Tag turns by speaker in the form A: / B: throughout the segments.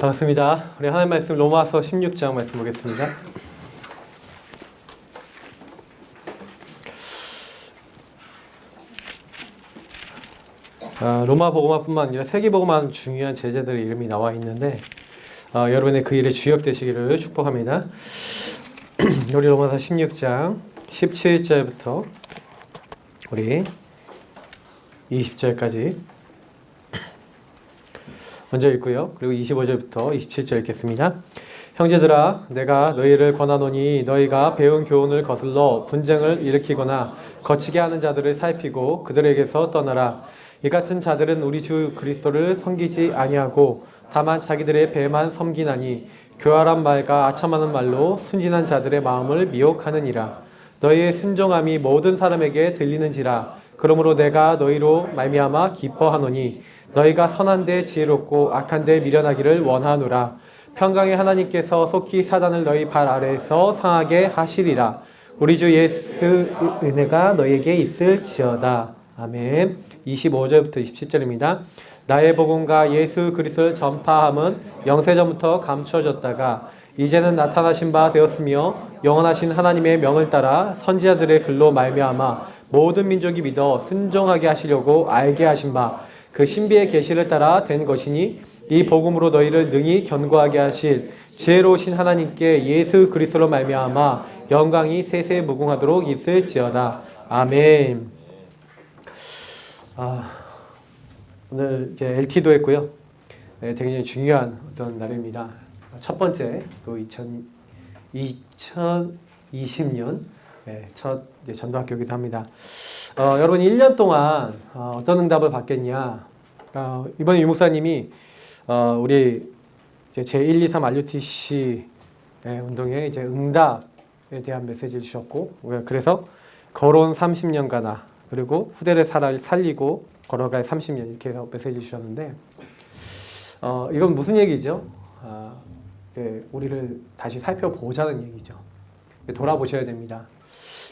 A: 반갑습니다. 우리 하나님 말씀 로마서 16장 말씀 보겠습니다. 로마 복음화뿐만 아니라 세계 복음화 중요한 제자들의 이름이 나와 있는데 여러분의 그 일에 주역되시기를 축복합니다. 우리 로마서 16장 17절부터 우리 20절까지 먼저 읽고요. 그리고 25절부터 27절 읽겠습니다. 형제들아, 내가 너희를 권하노니 너희가 배운 교훈을 거슬러 분쟁을 일으키거나 거치게 하는 자들을 살피고 그들에게서 떠나라. 이 같은 자들은 우리 주 그리스도를 섬기지 아니하고 다만 자기들의 배만 섬기나니 교활한 말과 아첨하는 말로 순진한 자들의 마음을 미혹하느니라. 너희의 순종함이 모든 사람에게 들리는지라. 그러므로 내가 너희로 말미암아 기뻐하노니 너희가 선한 데 지혜롭고 악한 데 미련하기를 원하노라. 평강의 하나님께서 속히 사단을 너희 발 아래에서 상하게 하시리라. 우리 주 예수 은혜가 너희에게 있을지어다. 아멘. 25절부터 27절입니다. 나의 복음과 예수 그리스도를 전파함은 영세전부터 감추어졌다가 이제는 나타나신 바 되었으며 영원하신 하나님의 명을 따라 선지자들의 글로 말미암아 모든 민족이 믿어 순종하게 하시려고 알게 하신 바 그 신비의 계시를 따라 된 것이니 이 복음으로 너희를 능히 견고하게 하실 지혜로우신 하나님께 예수 그리스도로 말미암아 영광이 세세 무궁하도록 있을지어다. 아멘. 오늘 이제 LT도 했고요. 네, 되게 중요한 어떤 날입니다. 첫 번째 또 2020년 첫 전도학교이기도 합니다. 여러분 1년 동안 어떤 응답을 받겠냐? 이번에 유목사님이 우리 이제 제1, 2, 3 RUTC 운동에 이제 응답에 대한 메시지를 주셨고, 그래서 걸어온 30년 가나 그리고 후대를 살리고 걸어갈 30년 이렇게 해서 메시지 주셨는데, 이건 무슨 얘기죠? 우리를 다시 살펴보자는 얘기죠. 돌아보셔야 됩니다.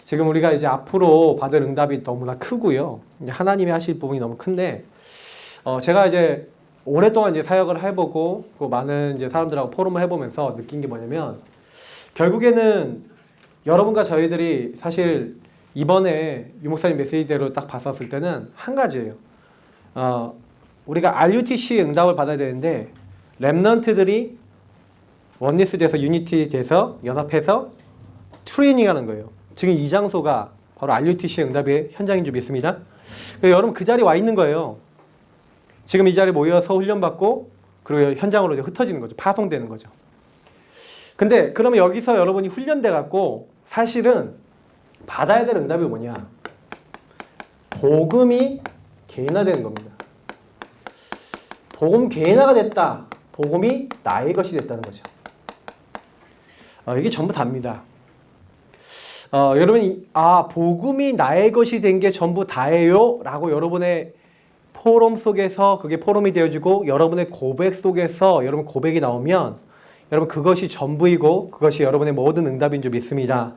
A: 지금 우리가 이제 앞으로 받을 응답이 너무나 크고요. 하나님이 하실 부분이 너무 큰데, 제가 이제 오랫동안 이제 사역을 해보고, 그 많은 이제 사람들하고 포럼을 해보면서 느낀 게 뭐냐면, 결국에는 여러분과 저희들이 사실 이번에 유목사님 메시지대로 딱 봤었을 때는 한 가지예요. 우리가 RUTC 응답을 받아야 되는데, 랩넌트들이 원리스 돼서 유니티 돼서 연합해서 트레이닝 하는 거예요. 지금 이 장소가 바로 RUTC 응답의 현장인 줄 믿습니다. 여러분 그 자리에 와 있는 거예요. 지금 이 자리에 모여서 훈련받고 그리고 현장으로 이제 흩어지는 거죠. 파송되는 거죠. 근데 그러면 여기서 여러분이 훈련돼 갖고 사실은 받아야 될 응답이 뭐냐? 복음이 개인화되는 겁니다. 복음 개인화가 됐다. 복음이 나의 것이 됐다는 거죠. 이게 전부 답니다. 여러분이 복음이 나의 것이 된 게 전부 다예요 라고 여러분의 포럼 속에서 그게 포럼이 되어지고 여러분의 고백 속에서 여러분 고백이 나오면 여러분 그것이 전부이고 그것이 여러분의 모든 응답인 줄 믿습니다.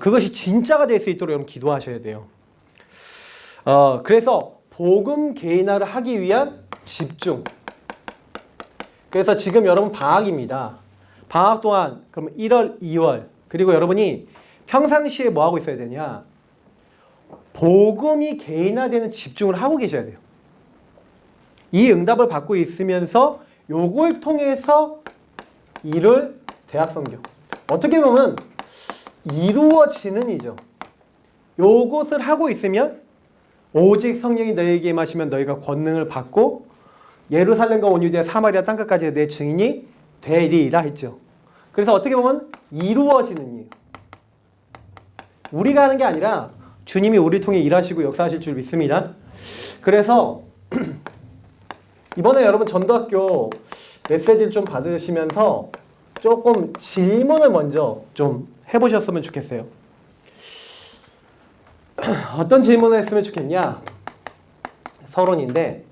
A: 그것이 진짜가 될 수 있도록 여러분 기도하셔야 돼요. 그래서 복음 개인화를 하기 위한 집중. 그래서 지금 여러분 방학입니다. 방학 동안 그럼 1월, 2월 그리고 여러분이 평상시에 뭐 하고 있어야 되냐? 복음이 개인화되는 집중을 하고 계셔야 돼요. 이 응답을 받고 있으면서 요걸 통해서 이룰 대학성경. 어떻게 보면 이루어지는 이죠. 요것을 하고 있으면 오직 성령이 너희에게 임하시면 너희가 권능을 받고 예루살렘과 온 유대와 사마리아 땅끝까지 내 증인이 되리라 했죠. 그래서 어떻게 보면 이루어지는 일이에요. 우리가 하는 게 아니라 주님이 우리 통해 일하시고 역사하실 줄 믿습니다. 그래서 이번에 여러분 전도학교 메시지를 좀 받으시면서 조금 질문을 먼저 좀 해보셨으면 좋겠어요. 어떤 질문을 했으면 좋겠냐? 서론인데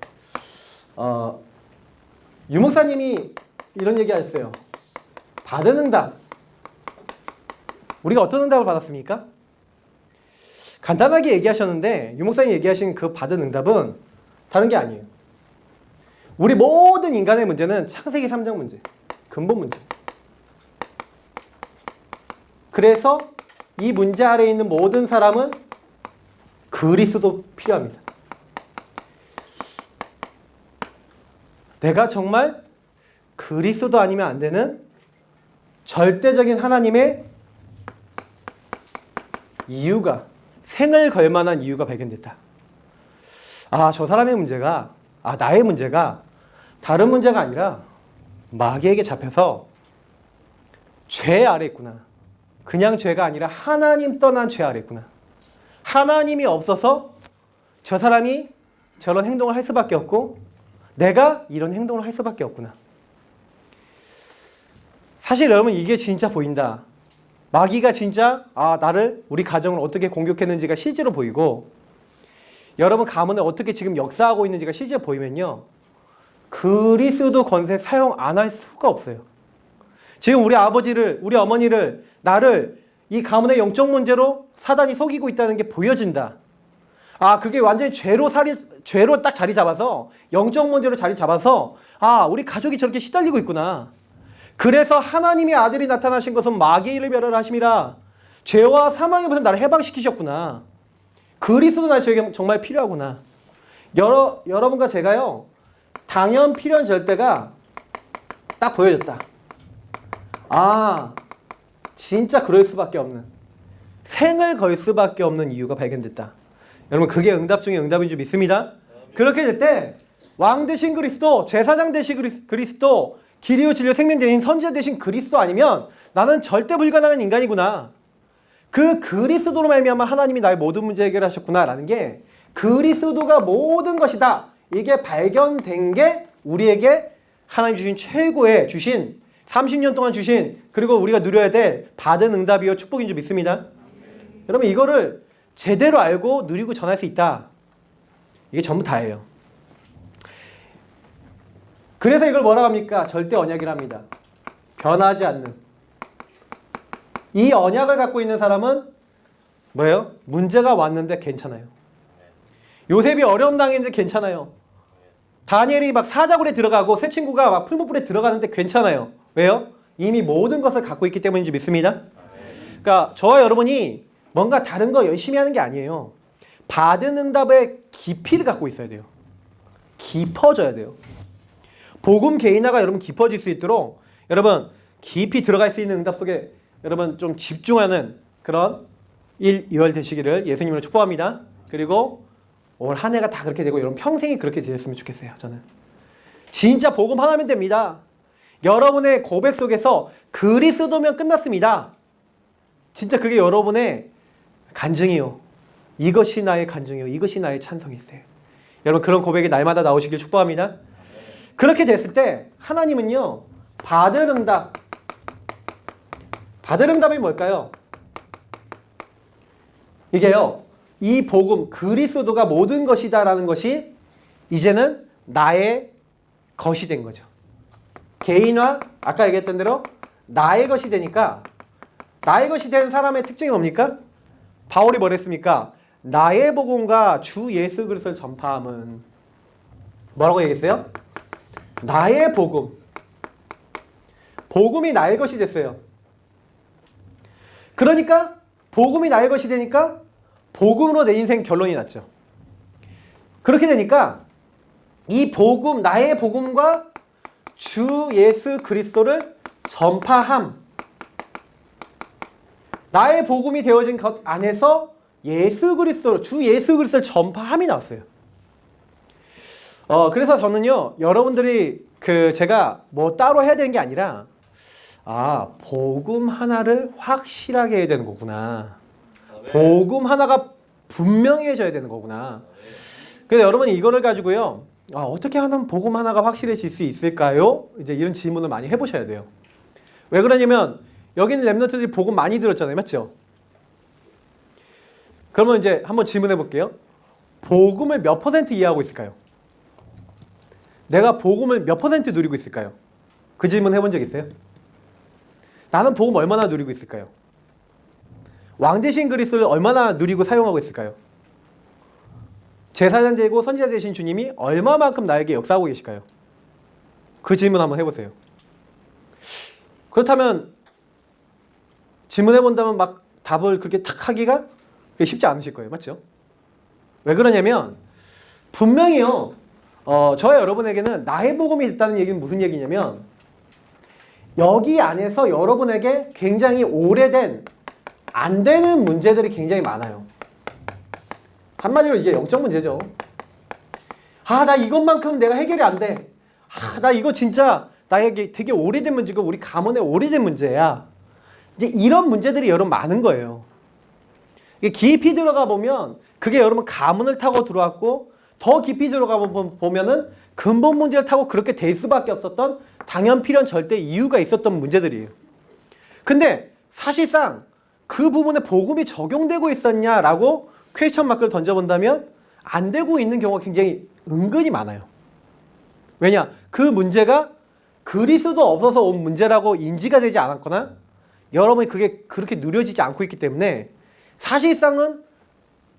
A: 유목사님이 이런 얘기 하셨어요. 받은 응답. 우리가 어떤 응답을 받았습니까? 간단하게 얘기하셨는데 유목사님이 얘기하신 그 받은 응답은 다른 게 아니에요. 우리 모든 인간의 문제는 창세기 3장 문제, 근본 문제. 그래서 이 문제 아래에 있는 모든 사람은 그리스도 필요합니다. 내가 정말 그리스도 아니면 안 되는 절대적인 하나님의 이유가, 생을 걸 만한 이유가 발견됐다. 아, 저 사람의 문제가, 나의 문제가 다른 문제가 아니라 마귀에게 잡혀서 죄 아래 있구나. 그냥 죄가 아니라 하나님 떠난 죄 아래 있구나. 하나님이 없어서 저 사람이 저런 행동을 할 수밖에 없고 내가 이런 행동을 할 수밖에 없구나. 사실 여러분 이게 진짜 보인다. 마귀가 진짜 나를, 우리 가정을 어떻게 공격했는지가 실제로 보이고 여러분 가문을 어떻게 지금 역사하고 있는지가 실제로 보이면요. 그리스도 권세 사용 안 할 수가 없어요. 지금 우리 아버지를, 우리 어머니를, 나를 이 가문의 영적 문제로 사단이 속이고 있다는 게 보여진다. 그게 완전히 죄로 딱 자리 잡아서, 영적 문제로 자리 잡아서, 우리 가족이 저렇게 시달리고 있구나. 그래서 하나님의 아들이 나타나신 것은 마귀의 일을 멸하심이라. 죄와 사망에부터 나를 해방시키셨구나. 그리스도 날 저에게 정말 필요하구나. 여러분과 제가요, 당연 필연 절대가 딱 보여졌다. 진짜 그럴 수밖에 없는, 생을 걸 수밖에 없는 이유가 발견됐다. 여러분 그게 응답 중에 응답인 줄 믿습니다. 그렇게 될 때 왕 대신 그리스도, 제사장 대신 그리스도, 길이요 진리요 생명 대신 선지자 대신 그리스도 아니면 나는 절대 불가능한 인간이구나. 그 그리스도로 말미암아 하나님이 나의 모든 문제 해결하셨구나라는 게, 그리스도가 모든 것이다. 이게 발견된 게 우리에게 하나님 주신 30년 동안 주신, 그리고 우리가 누려야 될 받은 응답이요 축복인 줄 믿습니다. 여러분 이거를 제대로 알고 누리고 전할 수 있다. 이게 전부 다예요. 그래서 이걸 뭐라고 합니까? 절대 언약이라 합니다. 변하지 않는. 이 언약을 갖고 있는 사람은 뭐예요? 문제가 왔는데 괜찮아요. 요셉이 어려움 당했는데 괜찮아요. 다니엘이 막 사자굴에 들어가고 새 친구가 막 풀무불에 들어가는데 괜찮아요. 왜요? 이미 모든 것을 갖고 있기 때문인지 믿습니다. 그러니까 저와 여러분이 뭔가 다른 거 열심히 하는 게 아니에요. 받은 응답의 깊이를 갖고 있어야 돼요. 깊어져야 돼요. 복음 개인화가 여러분 깊어질 수 있도록 여러분 깊이 들어갈 수 있는 응답 속에 여러분 좀 집중하는 그런 1, 2월 되시기를 예수님으로 축복합니다. 그리고 올 한 해가 다 그렇게 되고 여러분 평생이 그렇게 되셨으면 좋겠어요. 저는 진짜 복음 하나면 됩니다. 여러분의 고백 속에서 그리스도면 끝났습니다. 진짜 그게 여러분의 간증이요. 이것이 나의 간증이요. 이것이 나의 찬송이세요. 여러분 그런 고백이 날마다 나오시길 축복합니다. 그렇게 됐을 때 하나님은요, 받을 응답이 뭘까요? 이게요, 이 복음, 그리스도가 모든 것이다라는 것이 이제는 나의 것이 된 거죠. 개인화, 아까 얘기했던 대로 나의 것이 되니까, 나의 것이 된 사람의 특징이 뭡니까? 바울이 뭐랬습니까? 나의 복음과 주 예수 그리스도를 전파함은 뭐라고 얘기했어요? 나의 복음. 복음이 나의 것이 됐어요. 그러니까 복음이 나의 것이 되니까 복음으로 내 인생 결론이 났죠. 그렇게 되니까 이 복음, 나의 복음과 주 예수 그리스도를 전파함. 나의 복음이 되어진 것 안에서 예수 그리스도, 주 예수 그리스도를 전파함이 나왔어요. 그래서 저는요, 여러분들이 제가 뭐 따로 해야 되는 게 아니라, 복음 하나를 확실하게 해야 되는 거구나. 복음 하나가 분명해져야 되는 거구나. 그래서 여러분이 이거를 가지고요, 어떻게 하면 복음 하나가 확실해질 수 있을까요? 이제 이런 질문을 많이 해보셔야 돼요. 왜 그러냐면, 여기 있는 랩런트들이 복음 많이 들었잖아요. 맞죠? 그러면 이제 한번 질문해 볼게요. 복음을 몇 퍼센트 이해하고 있을까요? 내가 복음을 몇 퍼센트 누리고 있을까요? 그 질문 해본 적 있어요? 나는 복음 얼마나 누리고 있을까요? 왕 대신 그리스도를 얼마나 누리고 사용하고 있을까요? 제사장 되고 선지자 되신 주님이 얼마만큼 나에게 역사하고 계실까요? 그 질문 한번 해보세요. 그렇다면 질문해본다면 막 답을 그렇게 탁 하기가 쉽지 않으실 거예요. 맞죠? 왜 그러냐면 분명히요. 저와 여러분에게는 나의 복음이 있다는 얘기는 무슨 얘기냐면 여기 안에서 여러분에게 굉장히 오래된 안 되는 문제들이 굉장히 많아요. 한마디로 이게 영적 문제죠. 나 이것만큼 내가 해결이 안 돼. 나 이거 진짜 나에게 되게 오래된 문제고 우리 가문의 오래된 문제야. 이제 이런 문제들이 여러분 많은 거예요. 이게 깊이 들어가 보면 그게 여러분 가문을 타고 들어왔고 더 깊이 들어가 보면은 근본 문제를 타고 그렇게 될 수밖에 없었던 당연 필연 절대 이유가 있었던 문제들이에요. 근데 사실상 그 부분에 복음이 적용되고 있었냐라고 퀘스천 마크를 던져본다면 안 되고 있는 경우가 굉장히 은근히 많아요. 왜냐? 그 문제가 그리스도 없어서 온 문제라고 인지가 되지 않았거나 여러분이 그게 그렇게 누려지지 않고 있기 때문에 사실상은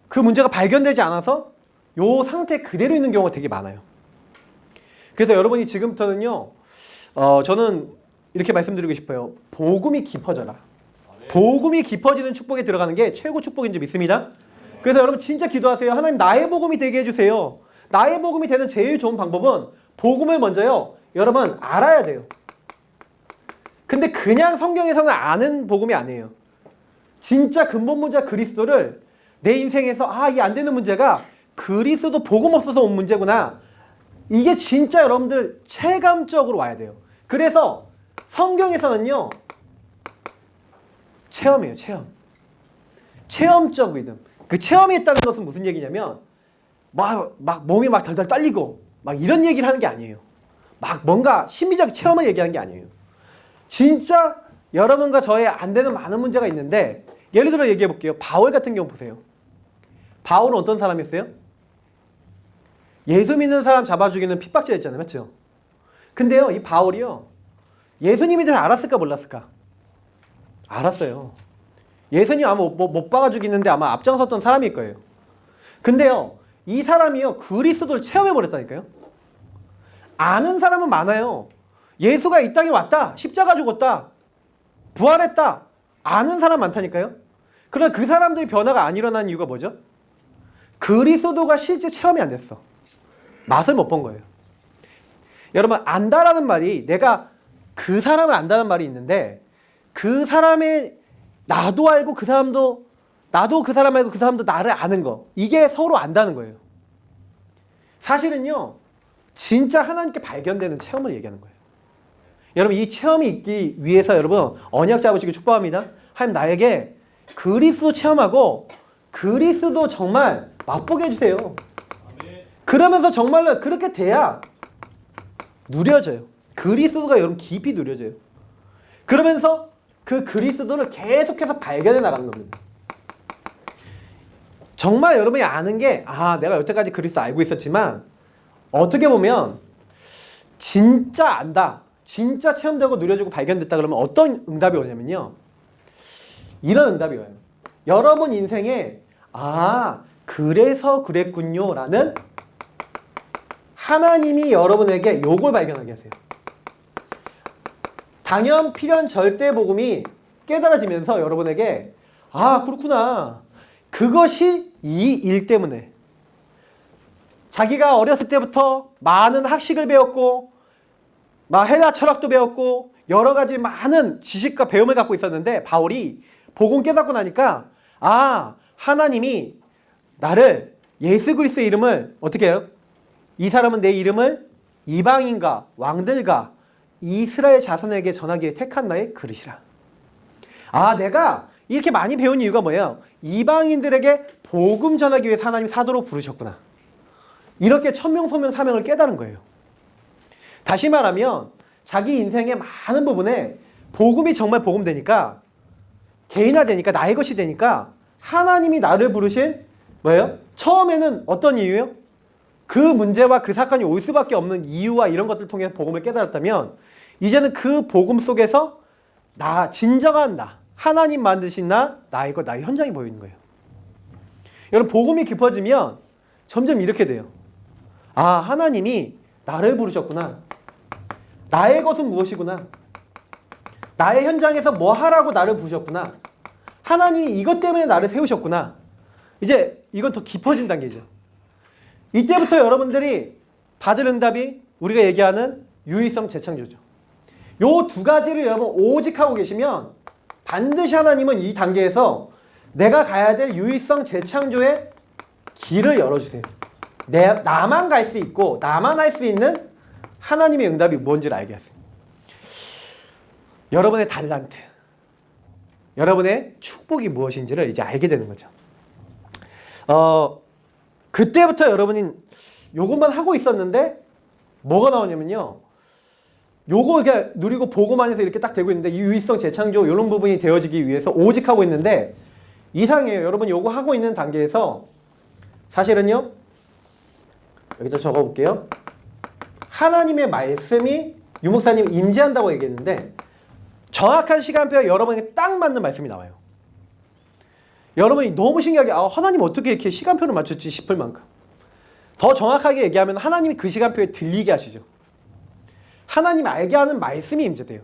A: 그 문제가 발견되지 않아서 요 상태 그대로 있는 경우가 되게 많아요. 그래서 여러분이 지금부터는요, 저는 이렇게 말씀드리고 싶어요. 복음이 깊어져라. 복음이 깊어지는 축복에 들어가는 게 최고 축복인 줄 믿습니다. 그래서 여러분 진짜 기도하세요. 하나님 나의 복음이 되게 해주세요. 나의 복음이 되는 제일 좋은 방법은 복음을 먼저요. 여러분 알아야 돼요. 근데 그냥 성경에서는 아는 복음이 아니에요. 진짜 근본 문제 그리스도를 내 인생에서 이 안 되는 문제가 그리스도 복음 없어서 온 문제구나. 이게 진짜 여러분들 체감적으로 와야 돼요. 그래서 성경에서는요. 체험이에요. 체험. 체험적 믿음. 그 체험이 있다는 것은 무슨 얘기냐면 막 몸이 막 덜덜 떨리고 막 이런 얘기를 하는 게 아니에요. 막 뭔가 심리적 체험을 얘기하는 게 아니에요. 진짜 여러분과 저의 안 되는 많은 문제가 있는데 예를 들어 얘기해 볼게요. 바울 같은 경우 보세요. 바울은 어떤 사람이었어요? 예수 믿는 사람 잡아 죽이는 핍박자였잖아요. 맞죠? 근데요. 이 바울이요. 예수님이 대해서 알았을까 몰랐을까? 알았어요. 예수님 아마 못 박아 죽이는데 아마 앞장섰던 사람일 거예요. 근데요. 이 사람이요. 그리스도를 체험해 버렸다니까요. 아는 사람은 많아요. 예수가 이 땅에 왔다. 십자가 죽었다. 부활했다. 아는 사람 많다니까요. 그러나 그 사람들이 변화가 안 일어난 이유가 뭐죠? 그리스도가 실제 체험이 안 됐어. 맛을 못 본 거예요. 여러분 안다라는 말이 내가 그 사람을 안다는 말이 있는데 그 사람의 나도 알고 그 사람도 나도 그 사람 알고 그 사람도 나를 아는 거 이게 서로 안다는 거예요. 사실은요. 진짜 하나님께 발견되는 체험을 얘기하는 거예요. 여러분 이 체험이 있기 위해서 여러분 언약 잡으시기 축복합니다. 하나님 나에게 그리스도 체험하고 그리스도 정말 맛보게 해주세요. 그러면서 정말로 그렇게 돼야 누려져요. 그리스도가 여러분 깊이 누려져요. 그러면서 그 그리스도를 계속해서 발견해 나가는 겁니다. 정말 여러분이 아는 게 내가 여태까지 그리스도 알고 있었지만 어떻게 보면 진짜 안다. 진짜 체험되고 누려지고 발견됐다 그러면 어떤 응답이 오냐면요. 이런 응답이 와요. 여러분 인생에 그래서 그랬군요 라는 하나님이 여러분에게 요걸 발견하게 하세요. 당연 필연 절대 복음이 깨달아지면서 여러분에게 그렇구나. 그것이 이 일 때문에 자기가 어렸을 때부터 많은 학식을 배웠고 막 헬라 철학도 배웠고 여러 가지 많은 지식과 배움을 갖고 있었는데 바울이 복음 깨닫고 나니까 하나님이 나를 예수 그리스도의 이름을 어떻게 해요? 이 사람은 내 이름을 이방인과 왕들과 이스라엘 자손에게 전하기에 택한 나의 그릇이라. 내가 이렇게 많이 배운 이유가 뭐예요? 이방인들에게 복음 전하기 위해서 하나님이 사도로 부르셨구나. 이렇게 천명소명 사명을 깨달은 거예요. 다시 말하면 자기 인생의 많은 부분에 복음이 정말 복음 되니까 개인화되니까 나의 것이 되니까 하나님이 나를 부르신 뭐예요? 처음에는 어떤 이유예요? 그 문제와 그 사건이 올 수밖에 없는 이유와 이런 것들을 통해서 복음을 깨달았다면 이제는 그 복음 속에서 진정한 하나님 만드신 나의 것, 나의 현장이 보이는 거예요. 여러분 복음이 깊어지면 점점 이렇게 돼요. 하나님이 나를 부르셨구나. 나의 것은 무엇이구나. 나의 현장에서 뭐 하라고 나를 부르셨구나. 하나님이 이것 때문에 나를 세우셨구나. 이제 이건 더 깊어진 단계죠. 이때부터 여러분들이 받을 응답이 우리가 얘기하는 유의성 재창조죠. 요 두 가지를 여러분 오직 하고 계시면 반드시 하나님은 이 단계에서 내가 가야 될 유의성 재창조의 길을 열어주세요. 나만 갈 수 있고 나만 할 수 있는 하나님의 응답이 뭔지를 알게 하세요. 여러분의 달란트, 여러분의 축복이 무엇인지를 이제 알게 되는 거죠. 그때부터 여러분이 요것만 하고 있었는데 뭐가 나오냐면요. 요거 이렇게 누리고 보고만 해서 이렇게 딱 되고 있는데 이 유의성 재창조 이런 부분이 되어지기 위해서 오직 하고 있는데 이상해요. 여러분 요거 하고 있는 단계에서 사실은요. 여기다 적어볼게요. 하나님의 말씀이 유목사님 임재한다고 얘기했는데 정확한 시간표에 여러분에게 딱 맞는 말씀이 나와요. 여러분이 너무 신기하게 하나님 어떻게 이렇게 시간표를 맞췄지 싶을 만큼 더 정확하게 얘기하면 하나님이 그 시간표에 들리게 하시죠. 하나님 알게 하는 말씀이 임재돼요.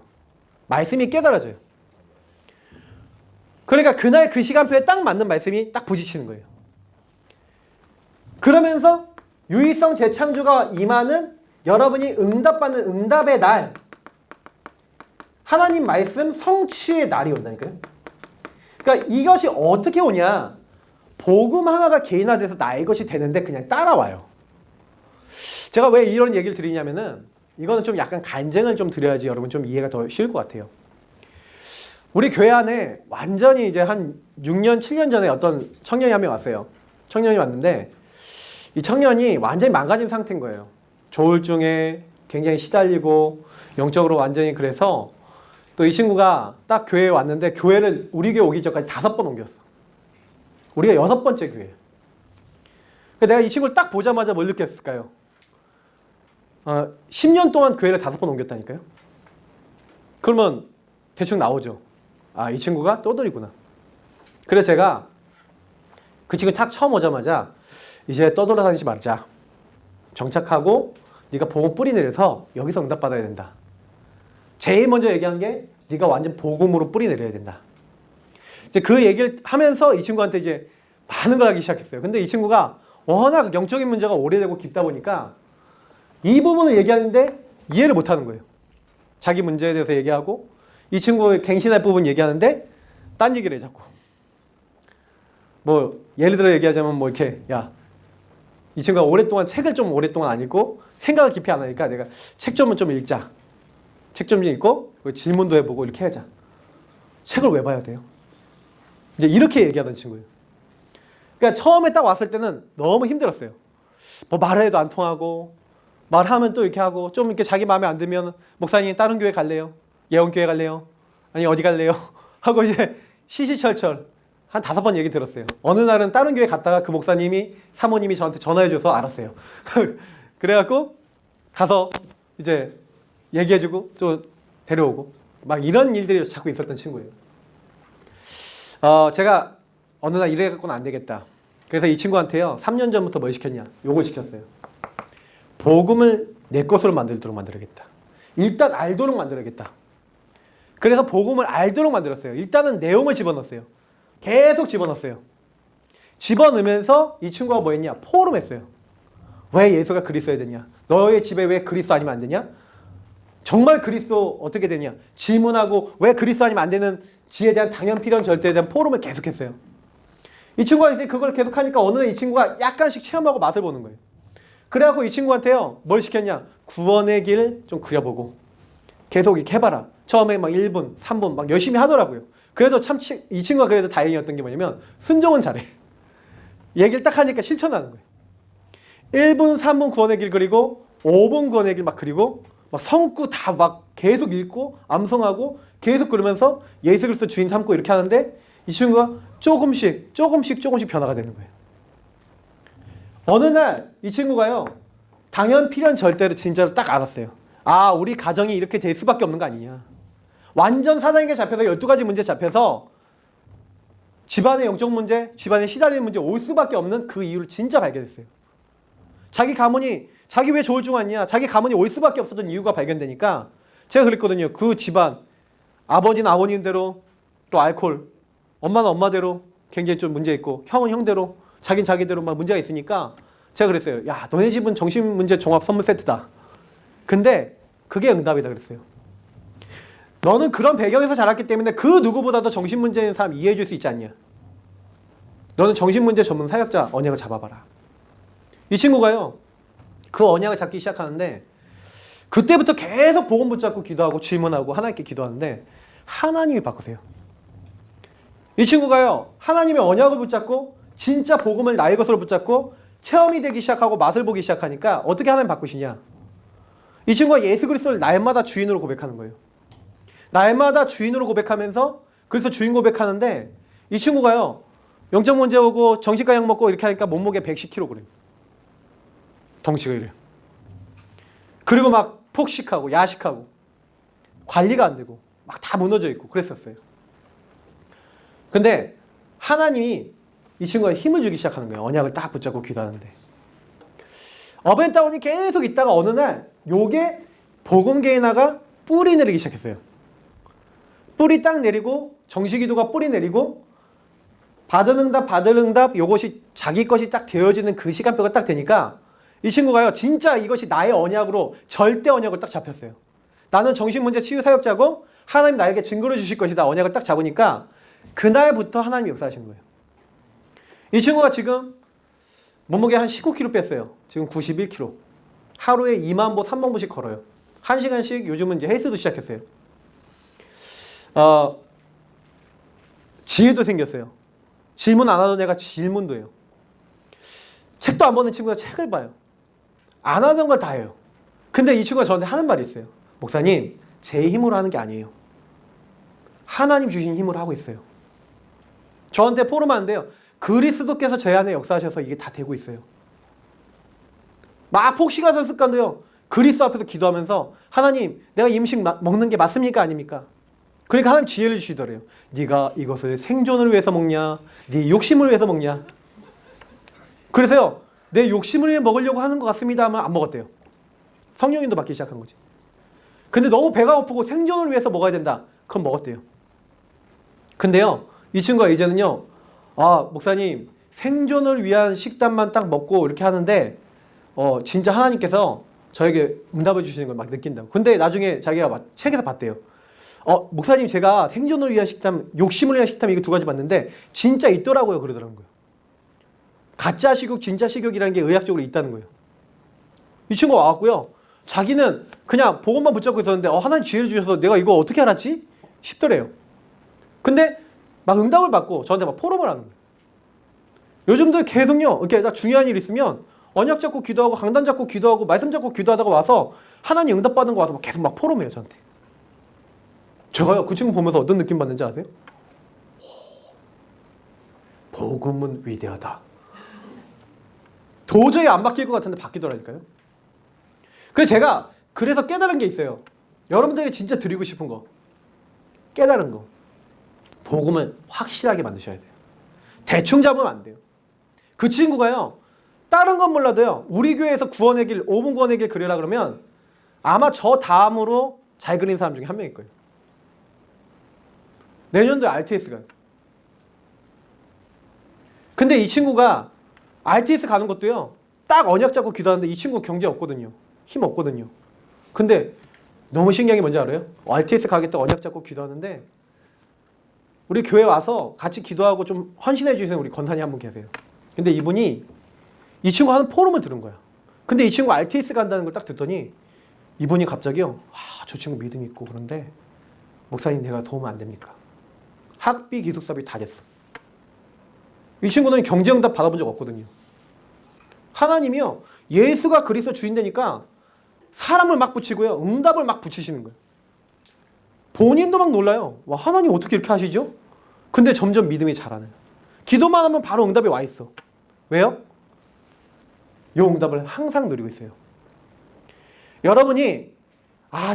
A: 말씀이 깨달아져요. 그러니까 그날 그 시간표에 딱 맞는 말씀이 딱 부딪히는 거예요. 그러면서 유의성 재창조가 임하는 여러분이 응답받는 응답의 날, 하나님 말씀 성취의 날이 온다니까요. 그러니까 이것이 어떻게 오냐? 복음 하나가 개인화돼서 나의 것이 되는데 그냥 따라와요. 제가 왜 이런 얘기를 드리냐면은 이거는 좀 약간 간증을 좀 드려야지 여러분 좀 이해가 더 쉬울 것 같아요. 우리 교회 안에 완전히 이제 한 6년, 7년 전에 어떤 청년이 한 명 왔어요. 청년이 왔는데 이 청년이 완전히 망가진 상태인 거예요. 조울증에 굉장히 시달리고 영적으로 완전히 그래서 또 이 친구가 딱 교회에 왔는데 교회를 우리 교회 오기 전까지 5번 옮겼어. 우리가 6번째 교회. 내가 이 친구를 딱 보자마자 뭘 느꼈을까요? 10년 동안 교회를 5번 옮겼다니까요. 그러면 대충 나오죠. 이 친구가 떠돌이구나. 그래서 제가 그 친구 딱 처음 오자마자 이제 떠돌아다니지 말자. 정착하고 네가 복음 뿌리 내려서 여기서 응답받아야 된다. 제일 먼저 얘기한 게 네가 완전 복음으로 뿌리 내려야 된다. 이제 그 얘기를 하면서 이 친구한테 이제 많은 걸 하기 시작했어요. 근데 이 친구가 워낙 영적인 문제가 오래되고 깊다 보니까 이 부분을 얘기하는데 이해를 못하는 거예요. 자기 문제에 대해서 얘기하고 이 친구의 갱신할 부분 얘기하는데 딴 얘기를 해 자꾸. 뭐 예를 들어 얘기하자면 뭐 이렇게 이 친구가 오랫동안 책을 좀 오랫동안 안 읽고 생각을 깊이 안 하니까 내가 책 좀 읽자. 책 좀 읽고 질문도 해보고 이렇게 하자. 책을 왜 봐야 돼요? 이제 이렇게 얘기하던 친구예요. 그러니까 처음에 딱 왔을 때는 너무 힘들었어요. 뭐 말을 해도 안 통하고 말하면 또 이렇게 하고 좀 이렇게 자기 마음에 안 들면 목사님 다른 교회 갈래요? 예원교회 갈래요? 아니 어디 갈래요? 하고 이제 시시철철 한 5번 얘기 들었어요. 어느 날은 다른 교회 갔다가 그 목사님이 사모님이 저한테 전화해줘서 알았어요. 그래갖고 가서 이제 얘기해주고 또 데려오고 막 이런 일들이 자꾸 있었던 친구예요. 제가 어느 날 이래갖고는 안 되겠다. 그래서 이 친구한테요 3년 전부터 뭘 시켰냐? 요걸 시켰어요. 복음을 내 것으로 만들도록 만들어야겠다. 일단 알도록 만들어야겠다. 그래서 복음을 알도록 만들었어요. 일단은 내용을 집어넣었어요. 계속 집어넣었어요. 집어넣으면서 이 친구가 뭐 했냐? 포럼했어요. 왜 예수가 그리스도야 되냐? 너의 집에 왜 그리스도 아니면 안 되냐? 정말 그리스도 어떻게 되냐? 질문하고 왜 그리스도 아니면 안 되는 지에 대한 당연 필연 절대에 대한 포럼을 계속했어요. 이 친구가 이제 그걸 계속하니까 어느 날 이 친구가 약간씩 체험하고 맛을 보는 거예요. 그래갖고 이 친구한테요 뭘 시켰냐? 구원의 길 좀 그려보고 계속 이렇게 해봐라. 처음에 막 1분, 3분 막 열심히 하더라고요. 그래도 참 이 친구가 그래도 다행이었던 게 뭐냐면 순종은 잘해. 얘기를 딱 하니까 실천하는 거예요. 1분, 3분 구원의 길 그리고 5분 구원의 길 막 그리고 막 성구 다 막 계속 읽고 암송하고 계속 그러면서 예수 그리스도 주인 삼고 이렇게 하는데 이 친구가 조금씩 변화가 되는 거예요. 어느 날 이 친구가요 당연 필연 절대를 진짜로 딱 알았어요. 우리 가정이 이렇게 될 수밖에 없는 거 아니냐. 완전 사단에게 잡혀서 12가지 문제 잡혀서 집안의 영적 문제, 집안의 시달리는 문제 올 수밖에 없는 그 이유를 진짜 발견했어요. 자기 가문이 자기 왜 조울증 왔냐? 자기 가문이 올 수밖에 없었던 이유가 발견되니까 제가 그랬거든요. 그 집안 아버지는 아버님대로 또 알코올, 엄마는 엄마대로 굉장히 좀 문제 있고 형은 형대로 자긴 자기대로 막 문제가 있으니까 제가 그랬어요. 야, 너네 집은 정신문제 종합 선물 세트다. 근데 그게 응답이다 그랬어요. 너는 그런 배경에서 자랐기 때문에 그 누구보다도 정신문제 있는 사람 이해해 줄 수 있지 않냐. 너는 정신문제 전문 사역자 언약을 잡아봐라. 이 친구가요. 그 언약을 잡기 시작하는데 그때부터 계속 복음 붙잡고 기도하고 질문하고 하나님께 기도하는데 하나님이 바꾸세요. 이 친구가요. 하나님의 언약을 붙잡고 진짜 복음을 나의 것으로 붙잡고 체험이 되기 시작하고 맛을 보기 시작하니까 어떻게 하나님 바꾸시냐. 이 친구가 예수 그리스도를 날마다 주인으로 고백하는 거예요. 날마다 주인으로 고백하면서 그래서 주인 고백하는데 이 친구가요. 영적 문제 오고 정신과 약 먹고 이렇게 하니까 몸무게 110kg. 덩치가 이래요. 그리고 막 폭식하고 야식하고 관리가 안 되고 막 다 무너져 있고 그랬었어요. 근데 하나님이 이 친구가 힘을 주기 시작하는 거예요. 언약을 딱 붙잡고 기도하는데. 업앤다운이 계속 있다가 어느 날 요게 복음 개인화가 뿌리 내리기 시작했어요. 뿌리 딱 내리고 정시기도가 뿌리 내리고 받은 응답 요것이 자기 것이 딱 되어지는 그 시간표가 딱 되니까 이 친구가요. 진짜 이것이 나의 언약으로 절대 언약을 딱 잡혔어요. 나는 정신문제 치유 사역자고 하나님 나에게 증거를 주실 것이다. 언약을 딱 잡으니까 그날부터 하나님이 역사하시는 거예요. 이 친구가 지금 몸무게 한 19kg 뺐어요. 지금 91kg. 하루에 2만 보, 3만 보씩 걸어요. 1시간씩 요즘은 이제 헬스도 시작했어요. 지혜도 생겼어요. 질문 안 하던 애가 질문도 해요. 책도 안 보는 친구가 책을 봐요. 안 하던 걸 다 해요. 근데 이 친구가 저한테 하는 말이 있어요. 목사님, 제 힘으로 하는 게 아니에요. 하나님 주신 힘으로 하고 있어요. 저한테 포럼하는데요. 그리스도께서 제 안에 역사하셔서 이게 다 되고 있어요. 막 폭식하던 습관도요. 그리스도 앞에서 기도하면서 하나님, 내가 이 음식 먹는 게 맞습니까? 아닙니까? 그러니까 하나님 지혜를 주시더래요. 네가 이것을 생존을 위해서 먹냐? 네 욕심을 위해서 먹냐? 그래서요. 내 욕심을 위해 먹으려고 하는 것 같습니다 하면 안 먹었대요. 성령님도 받기 시작한 거지. 근데 너무 배가 고프고 생존을 위해서 먹어야 된다. 그럼 먹었대요. 근데요. 이 친구가 이제는요. 아, 목사님 생존을 위한 식단만 딱 먹고 이렇게 하는데 진짜 하나님께서 저에게 응답해 주시는 걸 막 느낀다고. 근데 나중에 자기가 책에서 봤대요. 목사님 제가 생존을 위한 식단, 욕심을 위한 식단 이거 두 가지 봤는데 진짜 있더라고요. 그러더라고요. 가짜 식욕, 진짜 식욕이라는 게 의학적으로 있다는 거예요. 이 친구가 와갖고요. 자기는 그냥 복음만 붙잡고 있었는데 하나님 지혜를 주셔서 내가 이거 어떻게 알았지? 싶더래요. 근데 막 응답을 받고 저한테 막 포럼을 하는 거예요. 요즘도 계속요. 이렇게 딱 중요한 일 있으면 언약 잡고 기도하고 강단 잡고 기도하고 말씀 잡고 기도하다가 와서 하나님 응답 받은 거 와서 계속 막 포럼해요. 저한테. 제가요. 그 친구 보면서 어떤 느낌 받는지 아세요? 복음은 위대하다. 도저히 안 바뀔 것 같은데 바뀌더라니까요. 그래서 깨달은 게 있어요. 여러분들에게 진짜 드리고 싶은 거. 깨달은 거. 복음을 확실하게 만드셔야 돼요. 대충 잡으면 안 돼요. 그 친구가요. 다른 건 몰라도요. 우리 교회에서 구원의 길, 5분 구원의 길 그리라 그러면 아마 저 다음으로 잘 그린 사람 중에 한 명일 거예요. 내년도에 RTS 가요. 근데 이 친구가 RTS 가는 것도요. 딱 언약 잡고 기도하는데 이 친구 경제 없거든요. 힘 없거든요. 근데 너무 신기한 게 뭔지 알아요? RTS 가겠다 언약 잡고 기도하는데 우리 교회 와서 같이 기도하고 좀 헌신해 주세요. 우리 권사님 한 분 계세요. 근데 이분이 이 친구 하는 포럼을 들은 거야. 근데 이 친구 RTS 간다는 걸 딱 듣더니 이분이 갑자기요. 저 친구 믿음 있고 그런데 목사님 내가 도움 안 됩니까? 학비, 기숙사비 다 됐어. 이 친구는 경제응답 받아본 적 없거든요. 하나님이요. 예수가 그리스도 주인 되니까 사람을 막 붙이고요. 응답을 막 붙이시는 거예요. 본인도 막 놀라요. 와, 하나님 어떻게 이렇게 하시죠? 근데 점점 믿음이 자라는. 기도만 하면 바로 응답이 와 있어. 왜요? 이 응답을 항상 누리고 있어요. 여러분이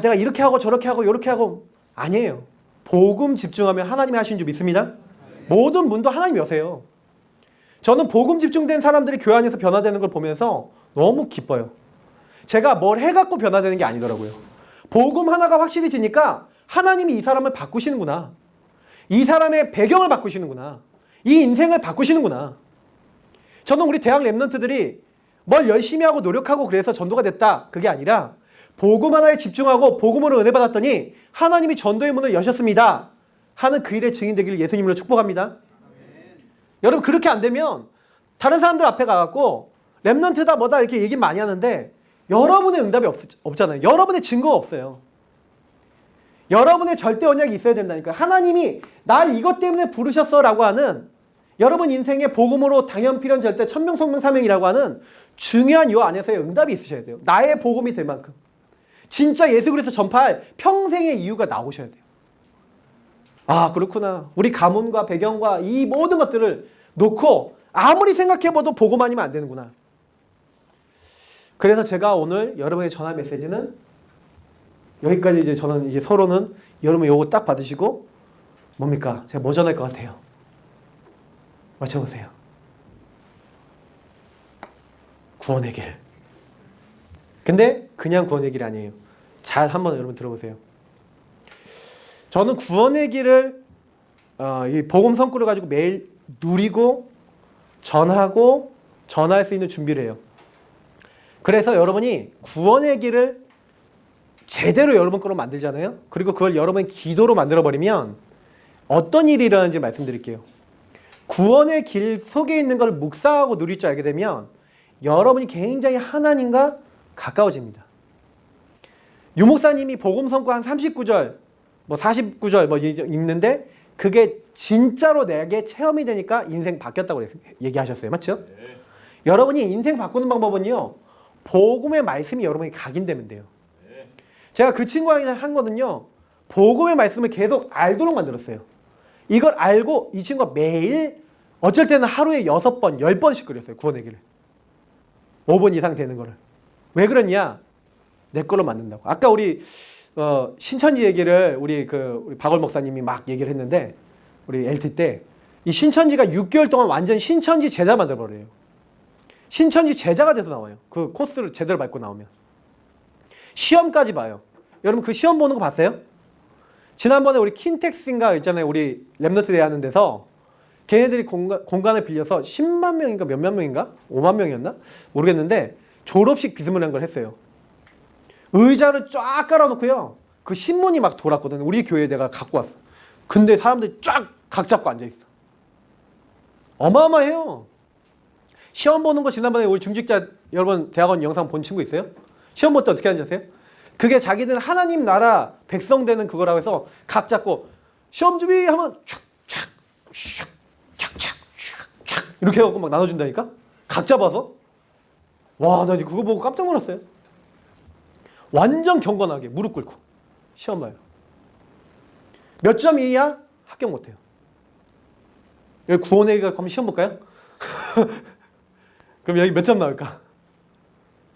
A: 내가 이렇게 하고 저렇게 하고 이렇게 하고 아니에요. 복음 집중하면 하나님이 하신 줄 믿습니다. 모든 문도 하나님 여세요. 저는 복음 집중된 사람들이 교회 안에서 변화되는 걸 보면서 너무 기뻐요. 제가 뭘 해갖고 변화되는 게 아니더라고요. 복음 하나가 확실히 지니까 하나님이 이 사람을 바꾸시는구나. 이 사람의 배경을 바꾸시는구나. 이 인생을 바꾸시는구나. 저는 우리 대학 랩런트들이 뭘 열심히 하고 노력하고 그래서 전도가 됐다. 그게 아니라 복음 하나에 집중하고 복음으로 은혜 받았더니 하나님이 전도의 문을 여셨습니다. 하는 그 일의 증인 되기를 예수님으로 축복합니다. 아멘. 여러분 그렇게 안 되면 다른 사람들 앞에 가갖고 랩런트다 뭐다 이렇게 얘기 많이 하는데 여러분의 응답이 없잖아요. 여러분의 증거가 없어요. 여러분의 절대 언약이 있어야 된다니까요. 하나님이 날 이것 때문에 부르셨어 라고 하는 여러분 인생의 복음으로 당연 필연 절대 천명 성명 사명이라고 하는 중요한 요 안에서의 응답이 있으셔야 돼요. 나의 복음이 될 만큼 진짜 예수 그리스도 전파할 평생의 이유가 나오셔야 돼요. 아 그렇구나. 우리 가문과 배경과 이 모든 것들을 놓고 아무리 생각해봐도 복음 아니면 안 되는구나. 그래서 제가 오늘 여러분에게 전할 메시지는 여기까지 이제 저는 이제 서로는 여러분 요거 딱 받으시고 뭡니까? 제가 뭐 전할 것 같아요? 맞춰보세요. 구원의 길. 근데 그냥 구원의 길이 아니에요. 잘 한번 여러분 들어보세요. 저는 구원의 길을 이 복음 성구를 가지고 매일 누리고 전하고 전할 수 있는 준비를 해요. 그래서 여러분이 구원의 길을 제대로 여러분 거로 만들잖아요. 그리고 그걸 여러분의 기도로 만들어버리면 어떤 일이 일어나는지 말씀드릴게요. 구원의 길 속에 있는 걸 묵상하고 누릴 줄 알게 되면 여러분이 굉장히 하나님과 가까워집니다. 유 목사님이 복음 성구 한 39절, 뭐 49절 뭐 읽는데 그게 진짜로 내게 체험이 되니까 인생 바뀌었다고 얘기하셨어요. 맞죠? 네. 여러분이 인생 바꾸는 방법은요. 복음의 말씀이 여러분에게 각인되면 돼요. 네. 제가 그 친구랑 한 거는요. 복음의 말씀을 계속 알도록 만들었어요. 이걸 알고 이 친구가 매일 어쩔 때는 하루에 6번, 10번씩 그렸어요. 구원의 길을. 5번 이상 되는 거를. 왜 그러냐? 내 걸로 만든다고. 아까 우리 신천지 얘기를 우리 박월 목사님이 막 얘기를 했는데 우리 LT 때 이 신천지가 6개월 동안 완전 신천지 제자 만들어버려요. 신천지 제자가 돼서 나와요. 그 코스를 제대로 밟고 나오면. 시험까지 봐요. 여러분 그 시험 보는 거 봤어요? 지난번에 우리 킨텍스인가 있잖아요. 우리 랩너트 대하는 데서 걔네들이 공간을 빌려서 10만 명인가 몇만 명인가? 5만 명이었나? 모르겠는데 졸업식 비스무리한 걸 했어요. 의자를 쫙 깔아놓고요. 그 신문이 막 돌았거든. 우리 교회에 내가 갖고 왔어. 근데 사람들이 쫙 각 잡고 앉아있어. 어마어마해요. 시험 보는 거 지난번에 우리 중직자 여러분 대학원 영상 본 친구 있어요? 시험 볼 때 어떻게 하는지 아세요? 그게 자기들 하나님 나라 백성 되는 그거라고 해서 각 잡고 시험 준비하면 촥촥 이렇게 해갖고 막 나눠준다니까? 각 잡아서? 와, 나 그거 보고 깜짝 놀랐어요. 완전 경건하게 무릎 꿇고 시험 봐요. 몇 점 이야? 합격 못해요. 여기 구원회의가 그럼 시험 볼까요? 그럼 여기 몇 점 나올까?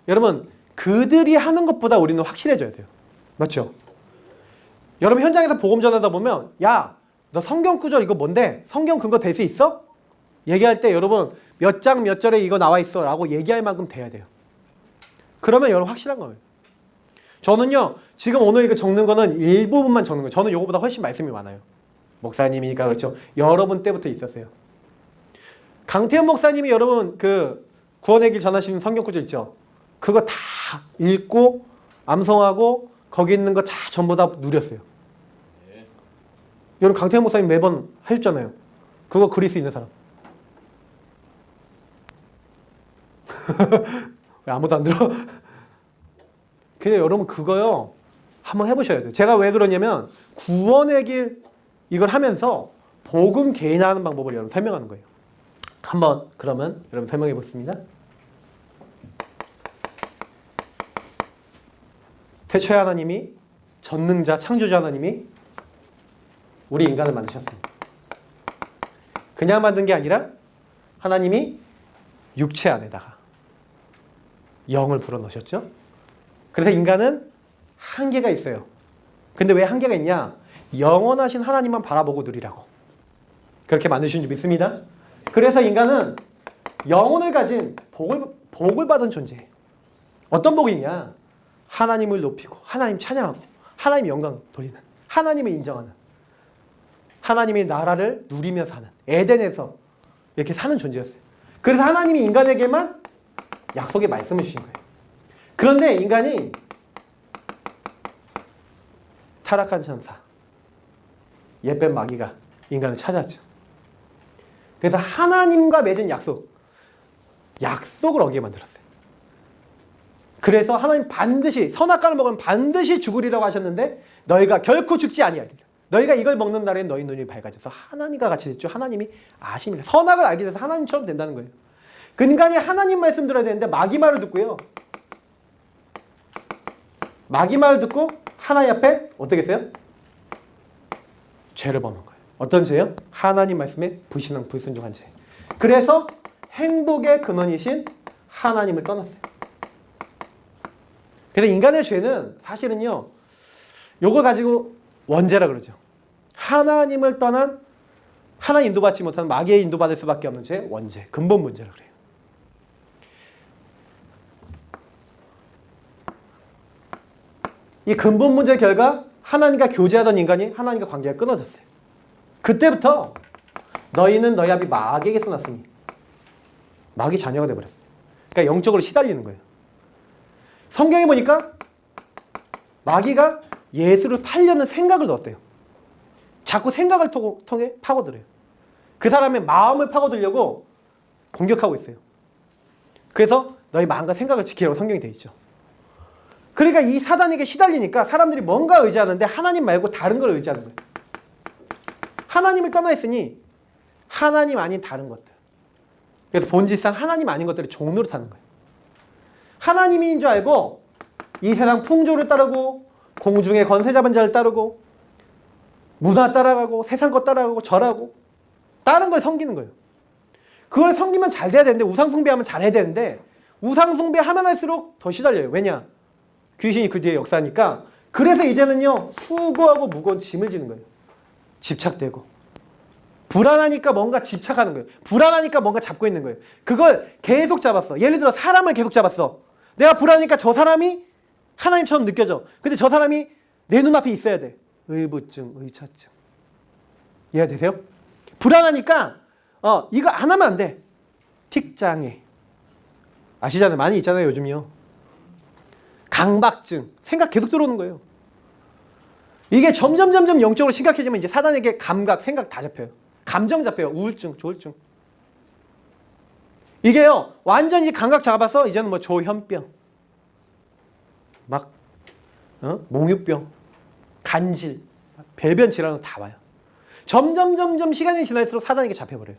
A: 여러분 그들이 하는 것보다 우리는 확실해져야 돼요. 맞죠? 여러분 현장에서 복음 전하다 보면 야, 너 성경 구절 이거 뭔데? 성경 근거 될 수 있어? 얘기할 때 여러분 몇 장 몇 절에 이거 나와 있어 라고 얘기할 만큼 돼야 돼요. 그러면 여러분 확실한 거예요. 저는요 지금 오늘 이거 적는 거는 일부분만 적는 거예요. 저는 이거보다 훨씬 말씀이 많아요. 목사님이니까 그렇죠. 여러분 때부터 있었어요. 강태현 목사님이 여러분 그 구원의 길 전하시는 성경 구절 있죠. 그거 다 읽고 암송하고 거기 있는 거 다 전부 다 누렸어요. 네. 여러분 강태현 목사님 매번 하셨잖아요. 그거 그릴 수 있는 사람. 왜 아무도 안 들어? 근데 여러분 그거요 한번 해보셔야 돼요. 제가 왜 그러냐면 구원의 길 이걸 하면서 복음 개인화하는 방법을 여러분 설명하는 거예요. 한번 그러면 여러분 설명해 보겠습니다. 태초의 하나님이 전능자 창조자 하나님이 우리 인간을 만드셨습니다. 그냥 만든 게 아니라 하나님이 육체 안에다가 영을 불어넣으셨죠. 그래서 인간은 한계가 있어요. 근데 왜 한계가 있냐? 영원하신 하나님만 바라보고 누리라고. 그렇게 만드신 줄 믿습니다. 그래서 인간은 영혼을 가진 복을 받은 존재예요. 어떤 복이냐? 하나님을 높이고 하나님 찬양하고 하나님 영광 돌리는, 하나님을 인정하는, 하나님의 나라를 누리며 사는, 에덴에서 이렇게 사는 존재였어요. 그래서 하나님이 인간에게만 약속의 말씀을 주신 거예요. 그런데 인간이 타락한 천사 옛뱀 마귀가 인간을 찾아왔죠. 그래서 하나님과 맺은 약속을 어기게 만들었어요. 그래서 하나님 반드시 선악과를 먹으면 반드시 죽으리라고 하셨는데 너희가 결코 죽지 아니하리라. 너희가 이걸 먹는 날에 너희 눈이 밝아져서 하나님과 같이 됐죠. 하나님이 아심이라. 선악을 알게 돼서 하나님처럼 된다는 거예요. 그 인간이 하나님 말씀 들어야 되는데 마귀 말을 듣고요. 마귀 말을 듣고 하나님 앞에 어떻게 했어요? 죄를 범한 거예요. 어떤 죄요? 하나님 말씀에 불신앙, 불순종한 죄. 그래서 행복의 근원이신 하나님을 떠났어요. 그래서 인간의 죄는 사실은요, 요걸 가지고 원죄라 그러죠. 하나님을 떠난, 하나님 인도받지 못한 마귀의 인도받을 수밖에 없는 죄, 원죄, 근본 문제라 그래요. 이 근본 문제 결과 하나님과 교제하던 인간이 하나님과 관계가 끊어졌어요. 그때부터 너희는 너희 아비 마귀에게 쏘났으니 마귀 자녀가 되어버렸어요. 그러니까 영적으로 시달리는 거예요. 성경에 보니까 마귀가 예수를 팔려는 생각을 넣었대요. 자꾸 생각을 통해 파고들어요. 그 사람의 마음을 파고들려고 공격하고 있어요. 그래서 너희 마음과 생각을 지키라고 성경이 되어 있죠. 그러니까 이 사단에게 시달리니까 사람들이 뭔가 의지하는데 하나님 말고 다른 걸 의지하는 거예요. 하나님을 떠나 있으니 하나님 아닌 다른 것들. 그래서 본질상 하나님 아닌 것들을 종로로 타는 거예요. 하나님인 줄 알고 이 세상 풍조를 따르고 공중의 권세 잡은 자를 따르고 문화 따라가고 세상 것 따라가고 절하고 다른 걸 섬기는 거예요. 그걸 섬기면 잘 돼야 되는데 우상 숭배하면 잘해야 되는데 우상 숭배하면 할수록 더 시달려요. 왜냐? 귀신이 그 뒤에 역사니까. 그래서 이제는요 수고하고 무거운 짐을 지는 거예요. 집착되고 불안하니까 뭔가 집착하는 거예요. 불안하니까 뭔가 잡고 있는 거예요. 그걸 계속 잡았어. 예를 들어 사람을 계속 잡았어. 내가 불안하니까 저 사람이 하나님처럼 느껴져. 근데 저 사람이 내 눈앞에 있어야 돼. 의부증, 의처증. 이해되세요? 불안하니까 이거 안 하면 안 돼. 틱장애. 아시잖아요. 많이 있잖아요. 요즘요. 강박증. 생각 계속 들어오는 거예요. 이게 점점 영적으로 심각해지면 이제 사단에게 감각, 생각 다 잡혀요. 감정 잡혀요. 우울증, 조울증. 이게요. 완전히 감각 잡아서 이제는 뭐 조현병. 막 몽유병, 간질, 배변 질환은 다 와요. 점점 시간이 지날수록 사단에게 잡혀버려요.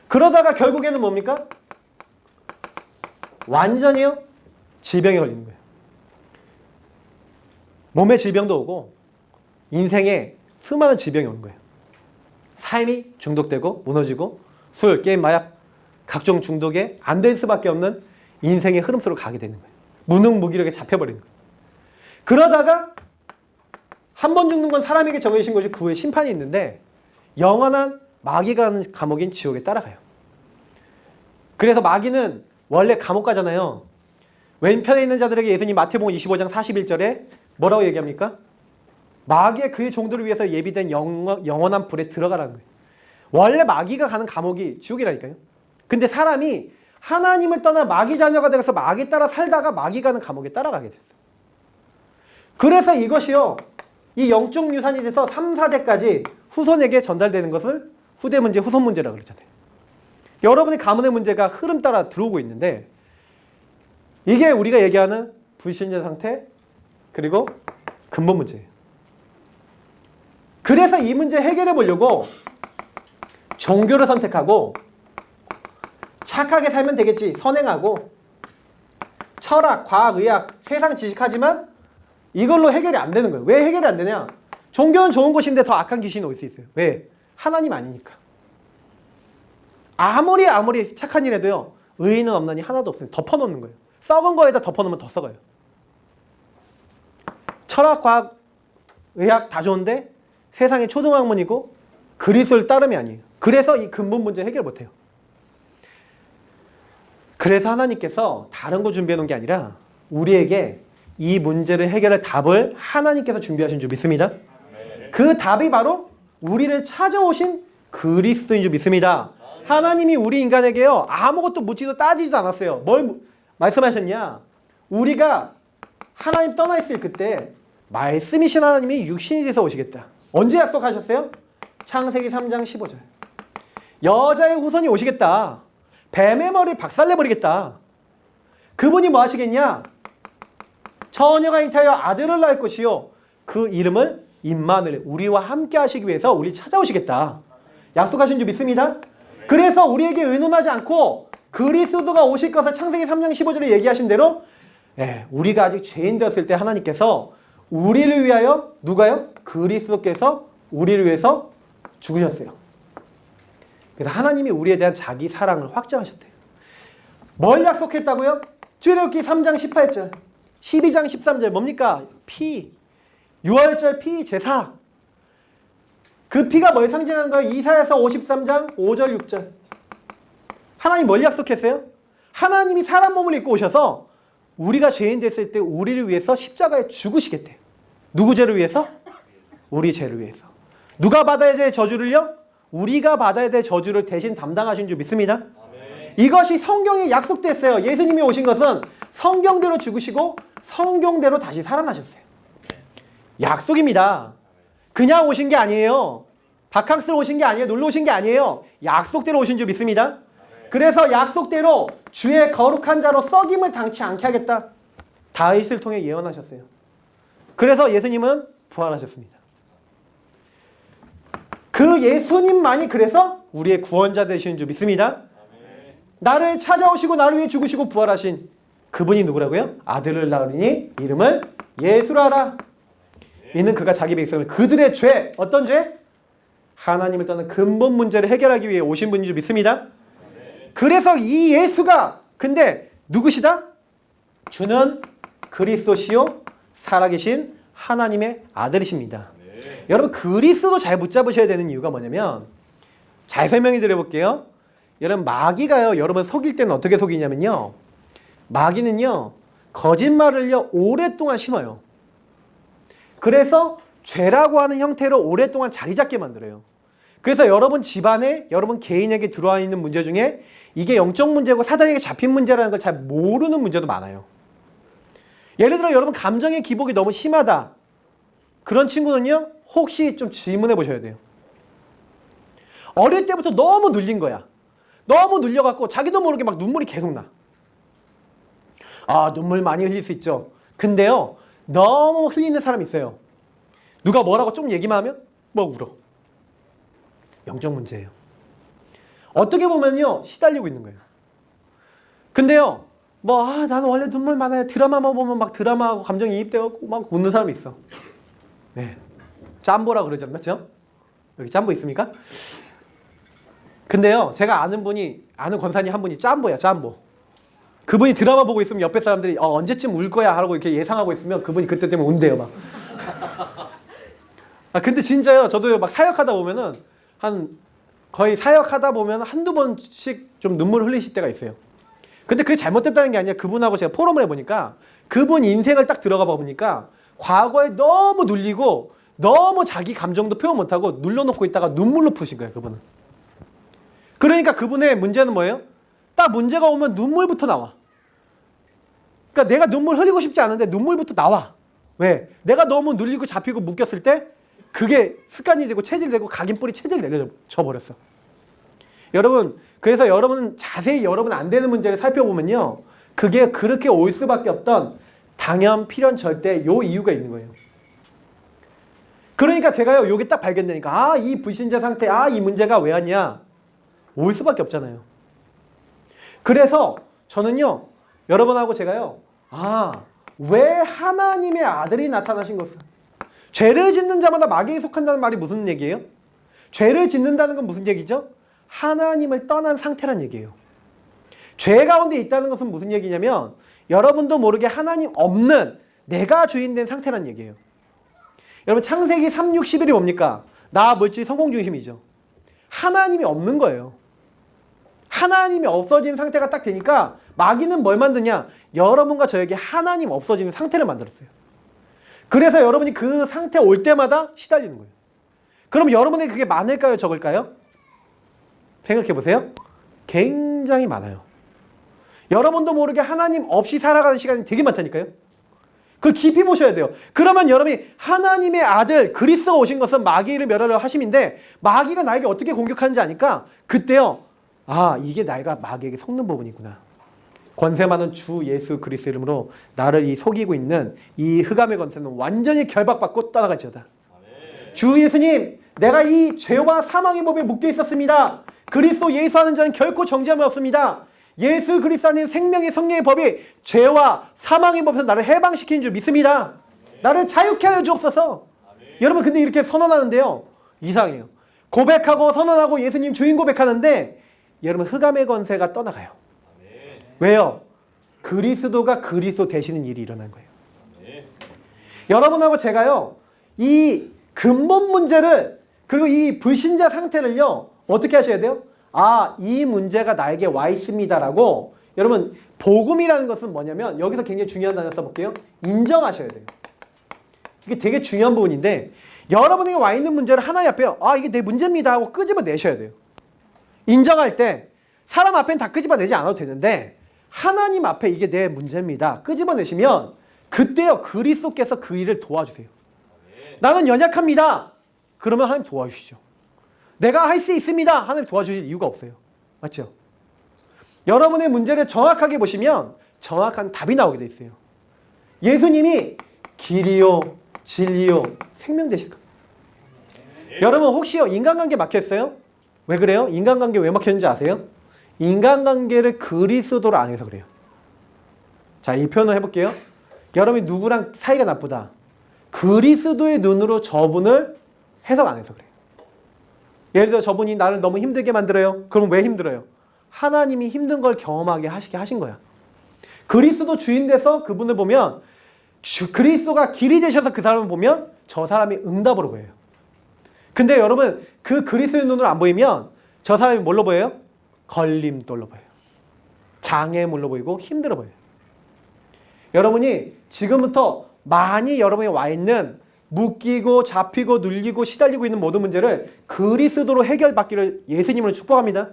A: 그러다가 결국에는 뭡니까? 완전히요 질병에 걸리는 거예요. 몸에 질병도 오고 인생에 수많은 질병이 오는 거예요. 삶이 중독되고 무너지고 술, 게임, 마약, 각종 중독에 안 될 수밖에 없는 인생의 흐름 속으로 가게 되는 거예요. 무능무기력에 잡혀버리는 거예요. 그러다가 한 번 죽는 건 사람에게 정해진 것이 그 후에 심판이 있는데 영원한 마귀가 하는 감옥인 지옥에 따라가요. 그래서 마귀는 원래 감옥 가잖아요. 왼편에 있는 자들에게 예수님 마태복음 25장 41절에 뭐라고 얘기합니까? 마귀의 그의 종들을 위해서 예비된 영원한 불에 들어가라는 거예요. 원래 마귀가 가는 감옥이 지옥이라니까요. 근데 사람이 하나님을 떠나 마귀 자녀가 되어서 마귀 따라 살다가 마귀 가는 감옥에 따라가게 됐어요. 그래서 이것이요. 이 영적 유산이 돼서 3, 4대까지 후손에게 전달되는 것을 후대 문제, 후손 문제라고 그러잖아요. 여러분의 가문의 문제가 흐름 따라 들어오고 있는데 이게 우리가 얘기하는 불신자 상태 그리고 근본 문제예요. 그래서 이 문제 해결해 보려고 종교를 선택하고 착하게 살면 되겠지 선행하고 철학, 과학, 의학, 세상 지식하지만 이걸로 해결이 안 되는 거예요. 왜 해결이 안 되냐? 종교는 좋은 곳인데 더 악한 귀신이 올 수 있어요. 왜? 하나님 아니니까. 아무리 착한 일 해도요. 의인은 없나니 하나도 없어요. 덮어놓는 거예요. 썩은 거에다 덮어놓으면 더 썩어요. 철학, 과학, 의학 다 좋은데 세상에 초등학문이고 그리스도를 따름이 아니에요. 그래서 이 근본 문제 해결 못해요. 그래서 하나님께서 다른 거 준비해 놓은 게 아니라 우리에게 이 문제를 해결할 답을 하나님께서 준비하신 줄 믿습니다. 그 답이 바로 우리를 찾아오신 그리스도인 줄 믿습니다. 하나님이 우리 인간에게요 아무것도 묻지도 따지지도 않았어요. 뭘 말씀하셨냐? 우리가 하나님 떠나 있을 그때 말씀이신 하나님이 육신이 돼서 오시겠다. 언제 약속하셨어요? 창세기 3장 15절. 여자의 후손이 오시겠다. 뱀의 머리 박살내버리겠다. 그분이 뭐 하시겠냐? 처녀가 잉태하여 아들을 낳을 것이요 그 이름을 임마누엘, 우리와 함께 하시기 위해서 우리 찾아오시겠다. 약속하신 줄 믿습니다. 그래서 우리에게 의논하지 않고 그리스도가 오실 것을 창세기 3장 15절에 얘기하신 대로 우리가 아직 죄인 되었을 때 하나님께서 우리를 위하여 누가요? 그리스도께서 우리를 위해서 죽으셨어요. 그래서 하나님이 우리에 대한 자기 사랑을 확정하셨대요. 뭘 약속했다고요? 출애굽기 3장 18절, 12장 13절 뭡니까? 피, 유월절 피 제사. 그 피가 뭘 상징하는 거예요? 이사야서 53장 5절 6절. 하나님 뭘 약속했어요? 하나님이 사람 몸을 입고 오셔서 우리가 죄인 됐을 때 우리를 위해서 십자가에 죽으시겠대요. 누구 죄를 위해서? 우리 죄를 위해서. 누가 받아야 될 저주를요? 우리가 받아야 될 저주를 대신 담당하신 줄 믿습니다. 아멘. 이것이 성경에 약속됐어요. 예수님이 오신 것은 성경대로 죽으시고 성경대로 다시 살아나셨어요. 약속입니다. 그냥 오신 게 아니에요. 바캉스로 오신 게 아니에요. 놀러 오신 게 아니에요. 약속대로 오신 줄 믿습니다. 그래서 약속대로 주의 거룩한 자로 썩임을 당치 않게 하겠다. 다윗을 통해 예언하셨어요. 그래서 예수님은 부활하셨습니다. 그 예수님만이 그래서 우리의 구원자 되시는 줄 믿습니다. 나를 찾아오시고 나를 위해 죽으시고 부활하신 그분이 누구라고요? 아들을 낳으니 이름을 예수라 하라. 이는 그가 자기 백성을 그들의 죄, 어떤 죄? 하나님을 떠난 근본 문제를 해결하기 위해 오신 분인 줄 믿습니다. 그래서 이 예수가 근데 누구시다? 주는 그리스도시요 살아계신 하나님의 아들이십니다. 여러분 그리스도 잘 붙잡으셔야 되는 이유가 뭐냐면 잘 설명해 드려볼게요. 여러분 마귀가요 여러분 속일 때는 어떻게 속이냐면요, 마귀는요 거짓말을요 오랫동안 심어요. 그래서 죄라고 하는 형태로 오랫동안 자리 잡게 만들어요. 그래서 여러분 집안에 여러분 개인에게 들어와 있는 문제 중에 이게 영적 문제고 사단에게 잡힌 문제라는 걸 잘 모르는 문제도 많아요. 예를 들어 여러분 감정의 기복이 너무 심하다. 그런 친구는요 혹시 좀 질문해 보셔야 돼요. 어릴 때부터 너무 눌린 거야. 너무 눌려갖고 자기도 모르게 막 눈물이 계속 나. 아 눈물 많이 흘릴 수 있죠. 근데요 너무 흘리는 사람이 있어요. 누가 뭐라고 좀 얘기만 하면 뭐 울어. 영적 문제예요. 어떻게 보면요 시달리고 있는 거예요. 근데요 나는 원래 눈물 많아요. 드라마만 보면 막 드라마하고 감정이입되고 막 웃는 사람이 있어. 네, 짬보라 그러지 않죠? 여기 짬보 있습니까? 근데요 제가 아는 권사님 한 분이 짬보야. 짬보. 그분이 드라마 보고 있으면 옆에 사람들이 언제쯤 울 거야 하고 이렇게 예상하고 있으면 그분이 그때 되면 운대요 막. 근데 진짜요. 저도 막 사역하다 보면은 거의 사역하다 보면 한두 번씩 좀 눈물 흘리실 때가 있어요. 근데 그게 잘못됐다는 게 아니라 그분하고 제가 포럼을 해보니까 그분 인생을 딱 들어가 보니까 과거에 너무 눌리고 너무 자기 감정도 표현 못하고 눌러놓고 있다가 눈물로 푸신 거예요 그분은. 그러니까 그분의 문제는 뭐예요? 딱 문제가 오면 눈물부터 나와. 그러니까 내가 눈물 흘리고 싶지 않은데 눈물부터 나와. 왜? 내가 너무 눌리고 잡히고 묶였을 때 그게 습관이 되고 체질이 되고 각인뿌리 체질이 내려져 버렸어. 여러분 그래서 여러분은 자세히 여러분 안 되는 문제를 살펴보면요 그게 그렇게 올 수밖에 없던 당연, 필연, 절대 요 이유가 있는 거예요. 그러니까 제가요 요게 딱 발견되니까 이 불신자 상태 이 문제가 왜 왔냐 올 수밖에 없잖아요. 그래서 저는요 여러분하고 제가요 왜 하나님의 아들이 나타나신 것은 죄를 짓는 자마다 마귀에 속한다는 말이 무슨 얘기예요? 죄를 짓는다는 건 무슨 얘기죠? 하나님을 떠난 상태란 얘기예요. 죄 가운데 있다는 것은 무슨 얘기냐면 여러분도 모르게 하나님 없는 내가 주인 된 상태란 얘기예요. 여러분 창세기 3, 6, 11이 뭡니까? 나, 물질, 성공 중심이죠. 하나님이 없는 거예요. 하나님이 없어진 상태가 딱 되니까 마귀는 뭘 만드냐? 여러분과 저에게 하나님 없어지는 상태를 만들었어요. 그래서 여러분이 그 상태 올 때마다 시달리는 거예요. 그럼 여러분에게 그게 많을까요? 적을까요? 생각해 보세요. 굉장히 많아요. 여러분도 모르게 하나님 없이 살아가는 시간이 되게 많다니까요. 그걸 깊이 보셔야 돼요. 그러면 여러분이 하나님의 아들 그리스도가 오신 것은 마귀를 멸하려 하심인데 마귀가 나에게 어떻게 공격하는지 아니까 그때요. 아, 이게 내가 마귀에게 속는 부분이구나. 권세 많은 주 예수 그리스도 이름으로 나를 이 속이고 있는 이 흑암의 권세는 완전히 결박받고 떠나갈지어다. 주 예수님, 내가 이 죄와 사망의 법에 묶여 있었습니다. 그리스도 예수 하는 자는 결코 정죄함이 없습니다. 예수 그리스도 안에 생명의 성령의 법이 죄와 사망의 법에서 나를 해방시키는 줄 믿습니다. 나를 자유케 하여 주옵소서. 여러분 근데 이렇게 선언하는데요. 이상해요. 고백하고 선언하고 예수님 주인 고백하는데 여러분 흑암의 권세가 떠나가요. 왜요? 그리스도가 그리스도 되시는 일이 일어난 거예요. 여러분하고 제가요. 이 근본 문제를 그리고 이 불신자 상태를요. 어떻게 하셔야 돼요? 아, 이 문제가 나에게 와 있습니다라고 여러분 복음이라는 것은 뭐냐면 여기서 굉장히 중요한 단어 써볼게요. 인정하셔야 돼요. 이게 되게 중요한 부분인데 여러분에게 와 있는 문제를 하나님 앞에 아, 이게 내 문제입니다 하고 끄집어내셔야 돼요. 인정할 때 사람 앞엔 다 끄집어내지 않아도 되는데 하나님 앞에 이게 내 문제입니다. 끄집어내시면 그때요. 그리스도께서 그 일을 도와주세요. 나는 연약합니다. 그러면 하나님 도와주시죠. 내가 할 수 있습니다. 하나님 도와주실 이유가 없어요. 맞죠? 여러분의 문제를 정확하게 보시면 정확한 답이 나오게 돼 있어요. 예수님이 길이요, 진리요, 생명 되실 겁니다. 여러분 혹시요 인간관계 막혔어요? 왜 그래요? 인간관계 왜 막혔는지 아세요? 인간관계를 그리스도로 안 해서 그래요. 자, 이 표현을 해볼게요. 여러분이 누구랑 사이가 나쁘다. 그리스도의 눈으로 저분을 해석 안 해서 그래요. 예를 들어 저분이 나를 너무 힘들게 만들어요. 그럼 왜 힘들어요? 하나님이 힘든 걸 경험하게 하시게 하신 거야. 그리스도 주인 돼서 그분을 보면 그리스도가 길이 되셔서 그 사람을 보면 저 사람이 응답으로 보여요. 근데 여러분 그 그리스도의 눈으로 안 보이면 저 사람이 뭘로 보여요? 걸림돌로 보여요. 장애물로 보이고 힘들어 보여요. 여러분이 지금부터 많이 여러분이 와 있는 묶이고 잡히고 눌리고 시달리고 있는 모든 문제를 그리스도로 해결받기를 예수님으로 축복합니다.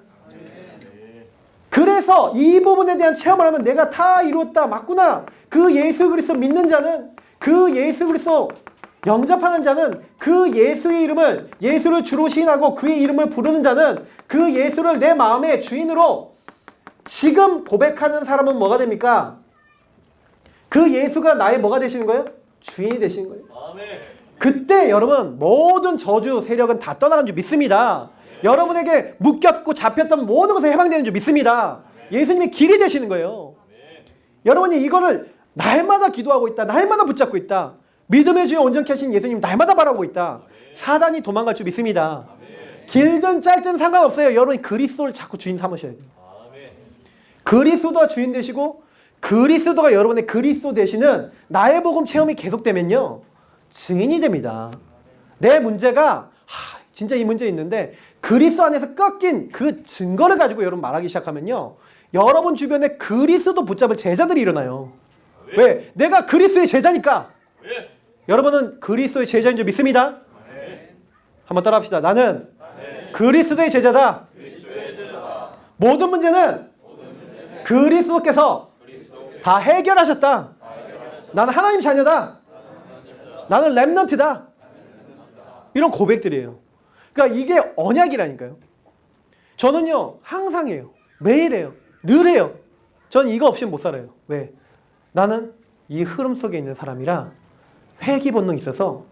A: 그래서 이 부분에 대한 체험을 하면 내가 다 이루었다 맞구나. 그 예수 그리스도 믿는 자는 그 예수 그리스도 영접하는 자는 그 예수의 이름을 예수를 주로 시인하고 그의 이름을 부르는 자는 그 예수를 내 마음의 주인으로 지금 고백하는 사람은 뭐가 됩니까? 그 예수가 나의 뭐가 되시는 거예요? 주인이 되시는 거예요. 그때 여러분 모든 저주 세력은 다 떠나간 줄 믿습니다. 여러분에게 묶였고 잡혔던 모든 것을 해방되는 줄 믿습니다. 예수님이 길이 되시는 거예요. 여러분이 이거를 날마다 기도하고 있다. 날마다 붙잡고 있다. 믿음의 주여 온전케 하신 예수님 날마다 바라고 있다. 사단이 도망갈 줄 믿습니다. 길든 짧든 상관없어요. 여러분이 그리스도를 자꾸 주인 삼으셔야 돼요. 그리스도가 주인 되시고 그리스도가 여러분의 그리스도 되시는 나의 복음 체험이 계속되면요. 증인이 됩니다. 내 문제가 진짜 이 문제 있는데 그리스도 안에서 꺾인 그 증거를 가지고 여러분 말하기 시작하면요. 여러분 주변에 그리스도 붙잡을 제자들이 일어나요. 왜? 내가 그리스도의 제자니까. 여러분은 그리스도의 제자인 줄 믿습니다. 한번 따라 합시다. 나는 그리스도의 제자다. 모든 문제는 그리스도께서 다 해결하셨다. 나는 하나님 자녀다. 나는 렘넌트다. 이런 고백들이에요. 그러니까 이게 언약이라니까요. 저는요 항상 해요. 매일 해요. 늘 해요. 저는 이거 없이는 못 살아요. 왜? 나는 이 흐름 속에 있는 사람이라 회귀 본능이 있어서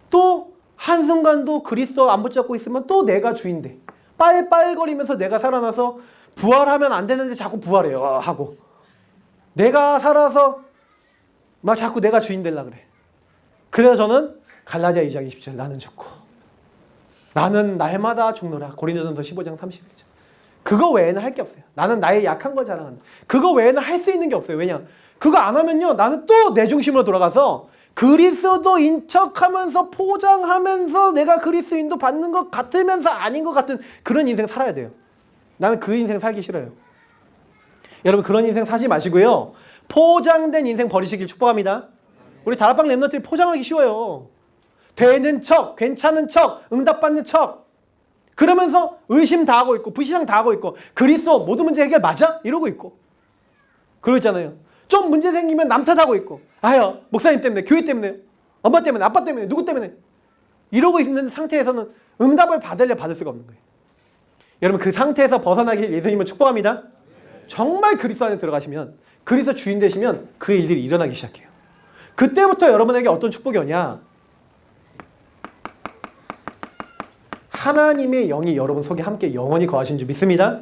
A: 또 한순간도 그리스도 안 붙잡고 있으면 또 내가 주인돼. 빨빨거리면서 내가 살아나서 부활하면 안 되는데 자꾸 부활해요. 하고 내가 살아서 막 자꾸 내가 주인 되려고 그래. 그래서 저는 갈라디아 2장 27절 나는 죽고 나는 날마다 죽노라. 고린도전서 15장 31절. 그거 외에는 할 게 없어요. 나는 나의 약한 걸 자랑한다. 그거 외에는 할 수 있는 게 없어요. 왜냐? 그거 안 하면요. 나는 또 내 중심으로 돌아가서 그리스도인 척하면서 포장하면서 내가 그리스도인도 받는 것 같으면서 아닌 것 같은 그런 인생 살아야 돼요. 나는 그 인생 살기 싫어요. 여러분 그런 인생 사지 마시고요. 포장된 인생 버리시길 축복합니다. 우리 다락방 랩런트들이 포장하기 쉬워요. 되는 척, 괜찮은 척, 응답받는 척. 그러면서 의심 다 하고 있고 불신앙 다 하고 있고 그리스도 모든 문제 해결 맞아? 이러고 있고. 그러고 있잖아요. 좀 문제 생기면 남 탓하고 있고 아유 목사님 때문에 교회 때문에 엄마 때문에 아빠 때문에 누구 때문에 이러고 있는 상태에서는 응답을 받으려 받을 수가 없는 거예요. 여러분 그 상태에서 벗어나길 예수님은 축복합니다. 정말 그리스도 안에 들어가시면 그리스도 주인 되시면 그 일들이 일어나기 시작해요. 그때부터 여러분에게 어떤 축복이 오냐? 하나님의 영이 여러분 속에 함께 영원히 거하신 줄 믿습니다.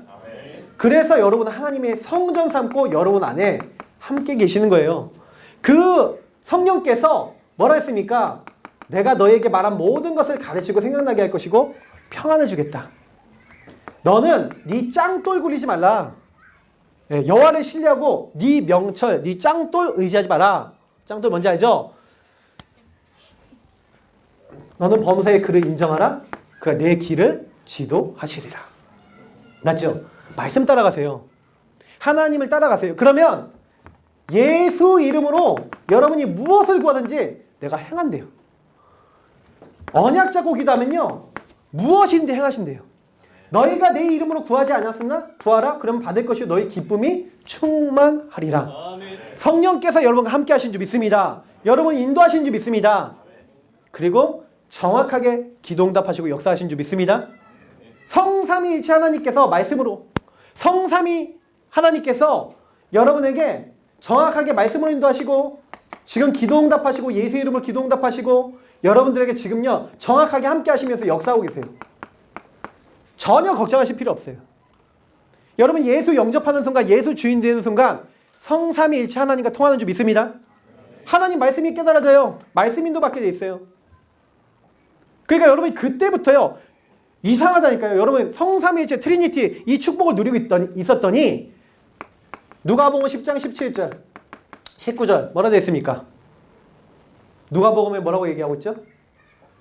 A: 그래서 여러분은 하나님의 성전 삼고 여러분 안에 함께 계시는 거예요. 그 성령께서 뭐라 했습니까? 내가 너에게 말한 모든 것을 가르치고 생각나게 할 것이고 평안을 주겠다. 너는 네 짱돌 굴리지 말라. 여호와를 신뢰하고 네 명철, 네 짱돌 의지하지 마라. 짱돌 뭔지 알죠? 너는 범사의 그를 인정하라. 그가 내 길을 지도하시리라. 맞죠? 말씀 따라가세요. 하나님을 따라가세요. 그러면 예수 이름으로 여러분이 무엇을 구하든지 내가 행한대요. 언약 잡고 기도하면요. 무엇인데 행하신대요. 너희가 내 이름으로 구하지 않았으나 구하라. 그러면 받을 것이요 너희 기쁨이 충만하리라. 성령께서 여러분과 함께 하신 줄 믿습니다. 여러분 인도하신 줄 믿습니다. 그리고 정확하게 기도응답하시고 역사하신 줄 믿습니다. 성삼위일체 하나님께서 말씀으로 성삼위 하나님께서 여러분에게 정확하게 말씀으로 인도하시고 지금 기도응답하시고 예수 이름으로 기도응답하시고 여러분들에게 지금요 정확하게 함께 하시면서 역사하고 계세요. 전혀 걱정하실 필요 없어요. 여러분 예수 영접하는 순간 예수 주인 되는 순간 성삼위일체 하나님과 통하는 줄 믿습니다. 하나님 말씀이 깨달아져요. 말씀 인도받게 돼 있어요. 그러니까 여러분이 그때부터요 이상하다니까요. 여러분 성삼위일체 트리니티 이 축복을 누리고 있었더니 누가복음 10장 17절 19절 뭐라 되어 있습니까? 누가복음에 뭐라고 얘기하고 있죠?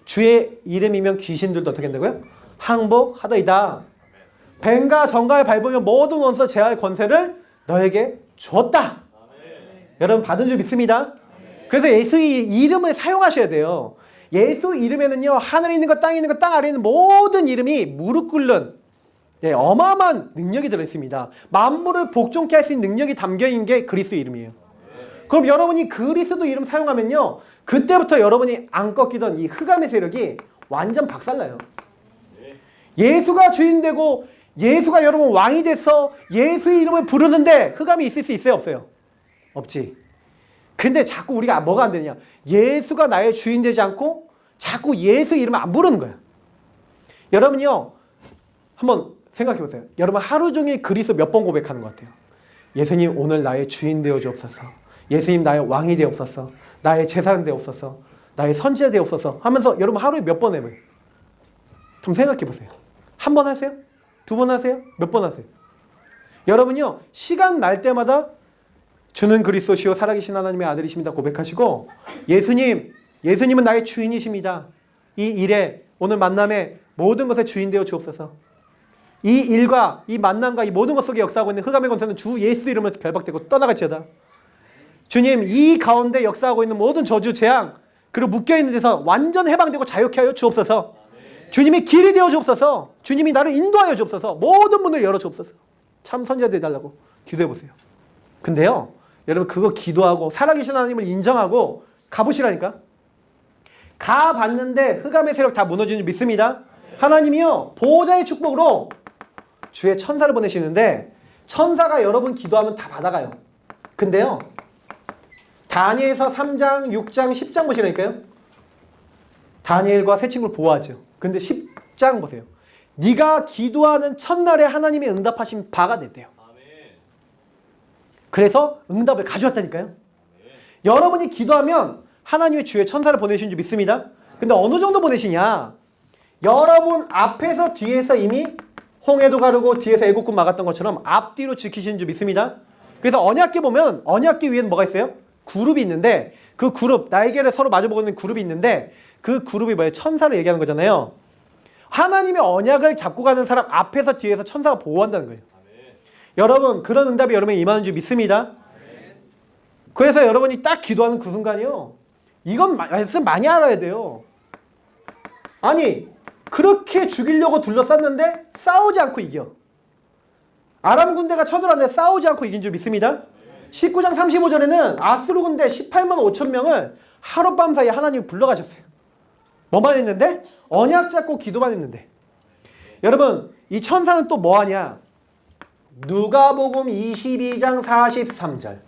A: 주의 이름이면 귀신들도 어떻게 한다고요? 항복하더이다. 뱀과 정갈을 밟으면 모든 원수와 제할 권세를 너에게 줬다. 여러분 받은 줄 믿습니다. 그래서 예수의 이름을 사용하셔야 돼요. 예수 이름에는요 하늘에 있는 것 땅에 있는 것 땅 아래에 있는 모든 이름이 무릎 꿇는 어마어마한 능력이 들어있습니다. 만물을 복종케 할 수 있는 능력이 담겨있는 게 그리스도 이름이에요. 그럼 여러분이 그리스도 이름 사용하면요 그때부터 여러분이 안 꺾이던 이 흑암의 세력이 완전 박살나요. 예수가 주인 되고 예수가 여러분 왕이 돼서 예수의 이름을 부르는데 흑암이 있을 수 있어요 없어요? 없지. 근데 자꾸 우리가 뭐가 안 되냐? 예수가 나의 주인 되지 않고 자꾸 예수 이름을 안 부르는 거야. 여러분이요 한번 생각해 보세요. 여러분 하루 종일 그리스도 몇 번 고백하는 것 같아요? 예수님 오늘 나의 주인 되어 주옵소서. 예수님 나의 왕이 되옵소서. 나의 제사장 되옵소서. 나의 선지자 되옵소서 하면서 여러분 하루에 몇 번 해봐요? 좀 생각해 보세요. 한 번 하세요? 두 번 하세요? 몇 번 하세요? 여러분요 시간 날 때마다 주는 그리스도시요 살아계신 하나님의 아들이십니다 고백하시고 예수님은 나의 주인이십니다. 이 일에 오늘 만남에 모든 것의 주인 되어 주옵소서. 이 일과 이 만남과 이 모든 것 속에 역사하고 있는 흑암의 권세는 주 예수 이름으로 결박되고 떠나갈지어다. 주님 이 가운데 역사하고 있는 모든 저주 재앙 그리고 묶여있는 데서 완전 해방되고 자유케 하여 주옵소서. 주님이 길이 되어 주옵소서. 주님이 나를 인도하여 주옵소서. 모든 문을 열어 주옵소서. 참 선지자 되달라고 기도해 보세요. 근데요 여러분 그거 기도하고 살아계신 하나님을 인정하고 가보시라니까. 가봤는데 흑암의 세력 다 무너지는 줄 믿습니다. 하나님이요 보호자의 축복으로 주의 천사를 보내시는데 천사가 여러분 기도하면 다 받아가요. 근데요 다니엘서 3장 6장 10장 보시라니까요. 다니엘과 세 친구를 보호하죠. 근데 10장 보세요. 네가 기도하는 첫날에 하나님이 응답하신 바가 됐대요. 그래서 응답을 가져왔다니까요. 여러분이 기도하면 하나님의 주의 천사를 보내신 줄 믿습니다. 근데 어느 정도 보내시냐? 여러분 앞에서 뒤에서 이미 홍해도 가르고 뒤에서 애국군 막았던 것처럼 앞뒤로 지키시는 줄 믿습니다. 그래서 언약궤 보면 언약궤 위에는 뭐가 있어요? 그룹이 있는데 그 그룹 날개를 서로 마주보고 있는 그룹이 있는데 그 그룹이 뭐예요? 천사를 얘기하는 거잖아요. 하나님의 언약을 잡고 가는 사람 앞에서 뒤에서 천사가 보호한다는 거예요. 여러분 그런 응답이 여러분에게 임하는 줄 믿습니다. 그래서 여러분이 딱 기도하는 그 순간이요. 이건 말씀 많이 알아야 돼요. 아니 그렇게 죽이려고 둘러쌌는데 싸우지 않고 이겨. 아람 군대가 쳐들어왔는데 싸우지 않고 이긴 줄 믿습니다. 19장 35절에는 아수르 군대 18만 5천 명을 하룻밤 사이에 하나님이 불러가셨어요. 뭐만 했는데? 언약 잡고 기도만 했는데. 여러분 이 천사는 또 뭐하냐? 누가복음 22장 43절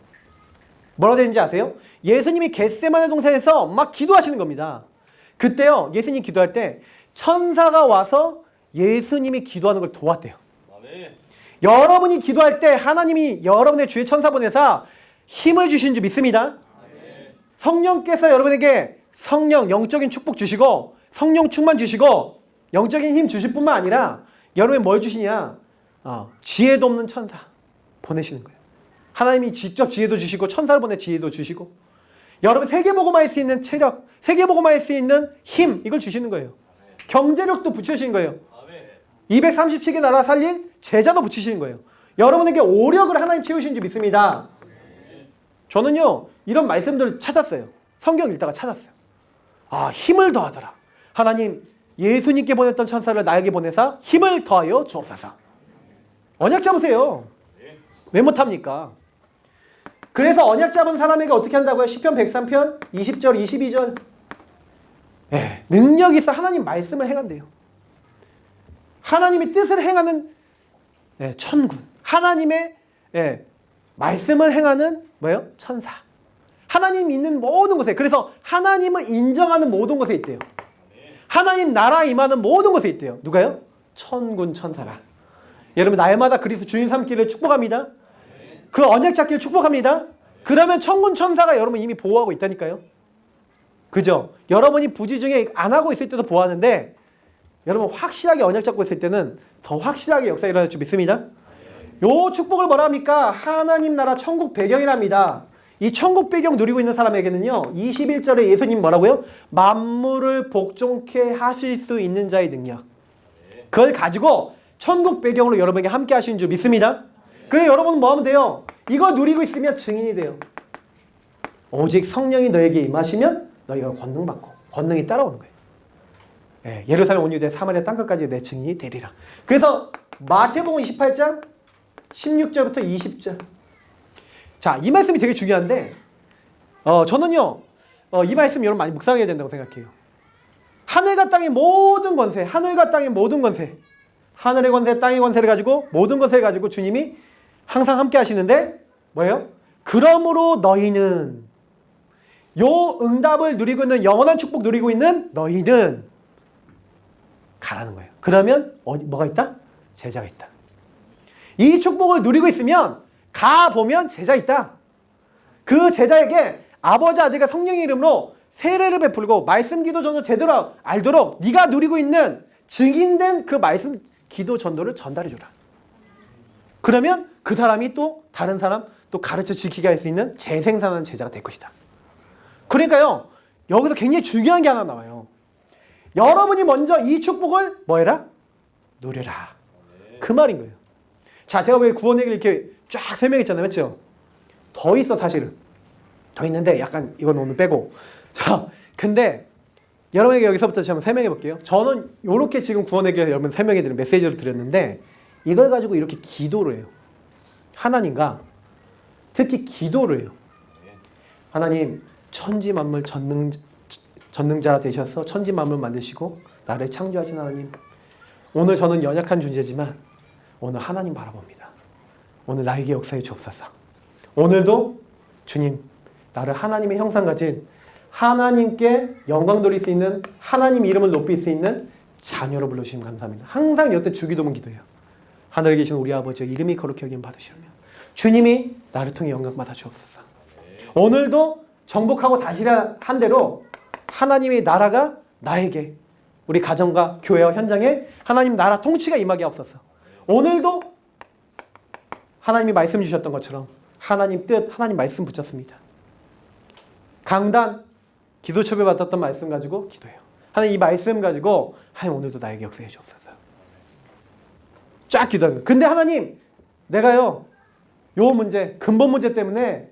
A: 뭐라고 되는지 아세요? 예수님이 겟세마네 동산에서 막 기도하시는 겁니다. 그때요 예수님 기도할 때 천사가 와서 예수님이 기도하는 걸 도왔대요. 아멘. 여러분이 기도할 때 하나님이 여러분의 주위에 천사 보내사 힘을 주신 줄 믿습니다. 아멘. 성령께서 여러분에게 성령 영적인 축복 주시고 성령 충만 주시고 영적인 힘 주실 뿐만 아니라 여러분이 뭘 주시냐? 지혜도 없는 천사 보내시는 거예요. 하나님이 직접 지혜도 주시고 천사를 보내 지혜도 주시고 여러분 세계복음화할 수 있는 체력, 세계복음화할 수 있는 힘 이걸 주시는 거예요. 경제력도 붙여주시는 거예요. 237개 나라 살린 제자도 붙이시는 거예요. 여러분에게 오력을 하나님 채우신 줄 믿습니다. 저는요 이런 말씀들을 찾았어요. 성경 읽다가 찾았어요. 힘을 더하더라. 하나님 예수님께 보냈던 천사를 나에게 보내사 힘을 더하여 주옵소서. 언약 잡으세요. 왜 못합니까? 그래서 언약 잡은 사람에게 어떻게 한다고요? 시편 103편 20절 22절 능력이 있어 하나님 말씀을 행한대요. 하나님의 뜻을 행하는 천군. 하나님의 말씀을 행하는 뭐예요? 천사. 하나님이 있는 모든 곳에 그래서 하나님을 인정하는 모든 곳에 있대요. 하나님 나라 임하는 모든 곳에 있대요. 누가요? 천군 천사가. 여러분 날마다 그리스도 주인 삼기를 축복합니다. 그 언약 잡기를 축복합니다. 그러면 천군 천사가 여러분 이미 보호하고 있다니까요. 그죠? 여러분이 부지 중에 안 하고 있을 때도 보호하는데 여러분 확실하게 언약 잡고 있을 때는 더 확실하게 역사가 일어날 줄 믿습니다. 요 축복을 뭐라 합니까? 하나님 나라 천국 배경이랍니다. 이 천국 배경 누리고 있는 사람에게는요 21절에 예수님 뭐라고요? 만물을 복종케 하실 수 있는 자의 능력. 그걸 가지고 천국 배경으로 여러분에게 함께 하시는 줄 믿습니다. 그래 여러분은 뭐 하면 돼요? 이거 누리고 있으면 증인이 돼요. 오직 성령이 너에게 임하시면 너희가 권능받고 권능이 따라오는 거예요. 예루살렘 온 유대 사마리아 땅끝까지 내 증인이 되리라. 그래서 마태복음 28장 16절부터 20절. 자, 이 말씀이 되게 중요한데 저는요 이 말씀 여러분 많이 묵상해야 된다고 생각해요. 하늘과 땅의 모든 권세, 하늘과 땅의 모든 권세, 하늘의 권세, 땅의 권세를 가지고 모든 것을 가지고 주님이 항상 함께 하시는데 뭐예요? 그러므로 너희는 요 응답을 누리고 있는 영원한 축복 누리고 있는 너희는 가라는 거예요. 그러면 뭐가 있다? 제자가 있다. 이 축복을 누리고 있으면 가보면 제자 있다. 그 제자에게 아버지 아들과 성령의 이름으로 세례를 베풀고 말씀 기도 전도 제대로 알도록 네가 누리고 있는 증인된 그 말씀 기도 전도를 전달해줘라. 그러면 그 사람이 또 다른 사람 또 가르쳐 지키게 할 수 있는 재생산하는 제자가 될 것이다. 그러니까요 여기서 굉장히 중요한 게 하나 나와요. 여러분이 먼저 이 축복을 뭐 해라? 누려라. 그 말인 거예요. 자, 제가 왜 구원 얘기를 이렇게 쫙 설명했잖아요. 맞죠? 더 있어 사실은. 더 있는데 약간 이건 오늘 빼고. 자, 근데 여러분에게 여기서부터 제가 한번 설명해 볼게요. 저는 이렇게 지금 구원 얘기를 여러분 설명해 드린 메시지를 드렸는데 이걸 가지고 이렇게 기도를 해요. 하나님과 특히 기도를 해요. 하나님 천지 만물 전능자 되셔서 천지 만물 만드시고 나를 창조하신 하나님, 오늘 저는 연약한 존재지만 오늘 하나님 바라봅니다. 오늘 나에게 역사해 주옵소서. 오늘도 주님 나를 하나님의 형상 가진 하나님께 영광 돌릴 수 있는 하나님 이름을 높일 수 있는 자녀로 불러주시면 감사합니다. 항상 여태 주기도문 기도해요. 하늘에 계신 우리 아버지의 이름이 거룩히 여김 받으시오며 주님이 나를 통해 영광 받아 주옵소서. 오늘도 정복하고 다시 한 대로 하나님의 나라가 나에게 우리 가정과 교회와 현장에 하나님 나라 통치가 임하게 하옵소서. 오늘도 하나님이 말씀 주셨던 것처럼 하나님 뜻, 하나님 말씀 붙였습니다. 강단, 기도 초대 받았던 말씀 가지고 기도해요. 하나님 이 말씀 가지고 하나님 오늘도 나에게 역사해 주옵소서. 쫙 기도합니다. 근데 하나님 내가요 요 문제 근본 문제 때문에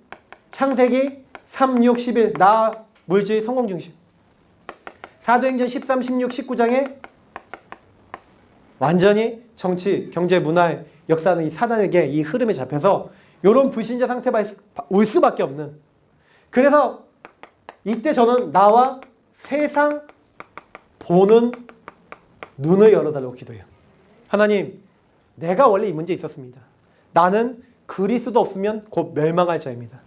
A: 창세기 3, 6, 11 나 물질 성공 중심 사도행전 13, 16, 19장에 완전히 정치, 경제, 문화의 역사는 이 사단에게 이 흐름에 잡혀서 이런 불신자 상태가 올 수밖에 없는 그래서 이때 저는 나와 세상 보는 눈을 열어달라고 기도해요. 하나님 내가 원래 이 문제에 있었습니다. 나는 그리스도 없으면 곧 멸망할 자입니다.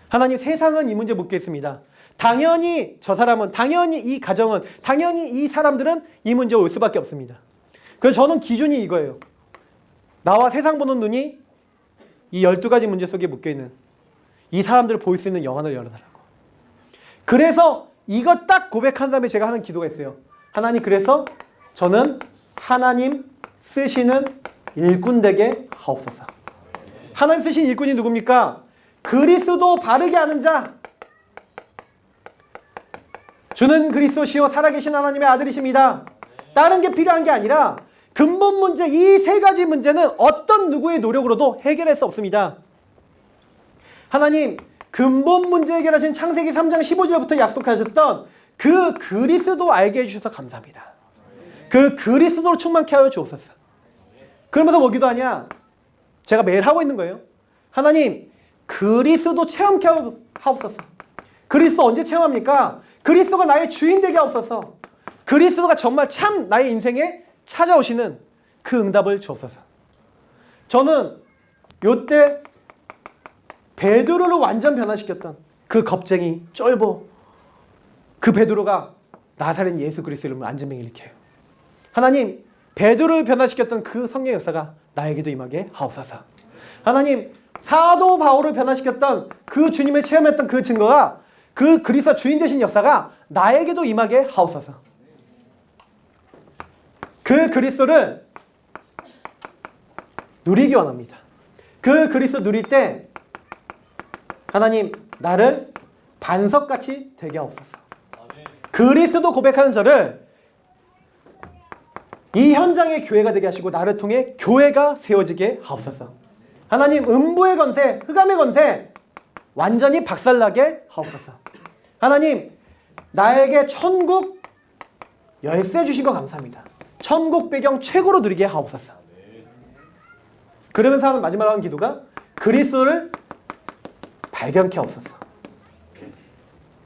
A: 하나님 세상은 이 문제 묻게 있습니다. 당연히 저 사람은 당연히 이 가정은 당연히 이 사람들은 이 문제에 올 수밖에 없습니다. 그래서 저는 기준이 이거예요. 나와 세상 보는 눈이 이 12가지 문제 속에 묶여있는 이 사람들을 볼 수 있는 영안을 열어달라고. 그래서 이거 딱 고백한 다음에 제가 하는 기도가 있어요. 하나님 그래서 저는 하나님 쓰시는 일꾼 되게 하옵소서. 하나님 쓰신 일꾼이 누굽니까? 그리스도 바르게 아는 자. 주는 그리스도시요 살아계신 하나님의 아들이십니다. 다른 게 필요한 게 아니라 근본 문제 이 세 가지 문제는 어떤 누구의 노력으로도 해결할 수 없습니다. 하나님 근본 문제 해결하신 창세기 3장 15절부터 약속하셨던 그 그리스도 알게 해주셔서 감사합니다. 그 그리스도로 충만케 하여 주옵소서. 그러면서 뭐 기도하냐? 제가 매일 하고 있는 거예요. 하나님 그리스도 체험케 하옵소서. 그리스도 언제 체험합니까? 그리스도가 나의 주인 되게 하옵소서. 그리스도가 정말 참 나의 인생에 찾아오시는 그 응답을 주옵소서. 저는 요때 베드로를 완전 변화시켰던 그 겁쟁이 쫄보 그 베드로가 나사렛 예수 그리스도 이름으로 안전병을 일으켜요. 하나님 베드로를 변화시켰던 그 성령의 역사가 나에게도 임하게 하옵소서. 하나님 사도 바울을 변화시켰던 그 주님을 체험했던 그 증거가 그 그리스도 주인 되신 역사가 나에게도 임하게 하옵소서. 그 그리스도를 누리기 원합니다. 그 그리스도 누릴 때 하나님 나를 반석같이 되게 하옵소서. 그리스도 고백하는 저를 이 현장의 교회가 되게 하시고 나를 통해 교회가 세워지게 하옵소서. 하나님 음부의 권세, 흑암의 권세 완전히 박살나게 하옵소서. 하나님 나에게 천국 열쇠 주신 거 감사합니다. 천국 배경 최고로 누리게 하옵소서. 그러면서 하는 마지막으로 하는 기도가 그리스도를 발견케 하옵소서.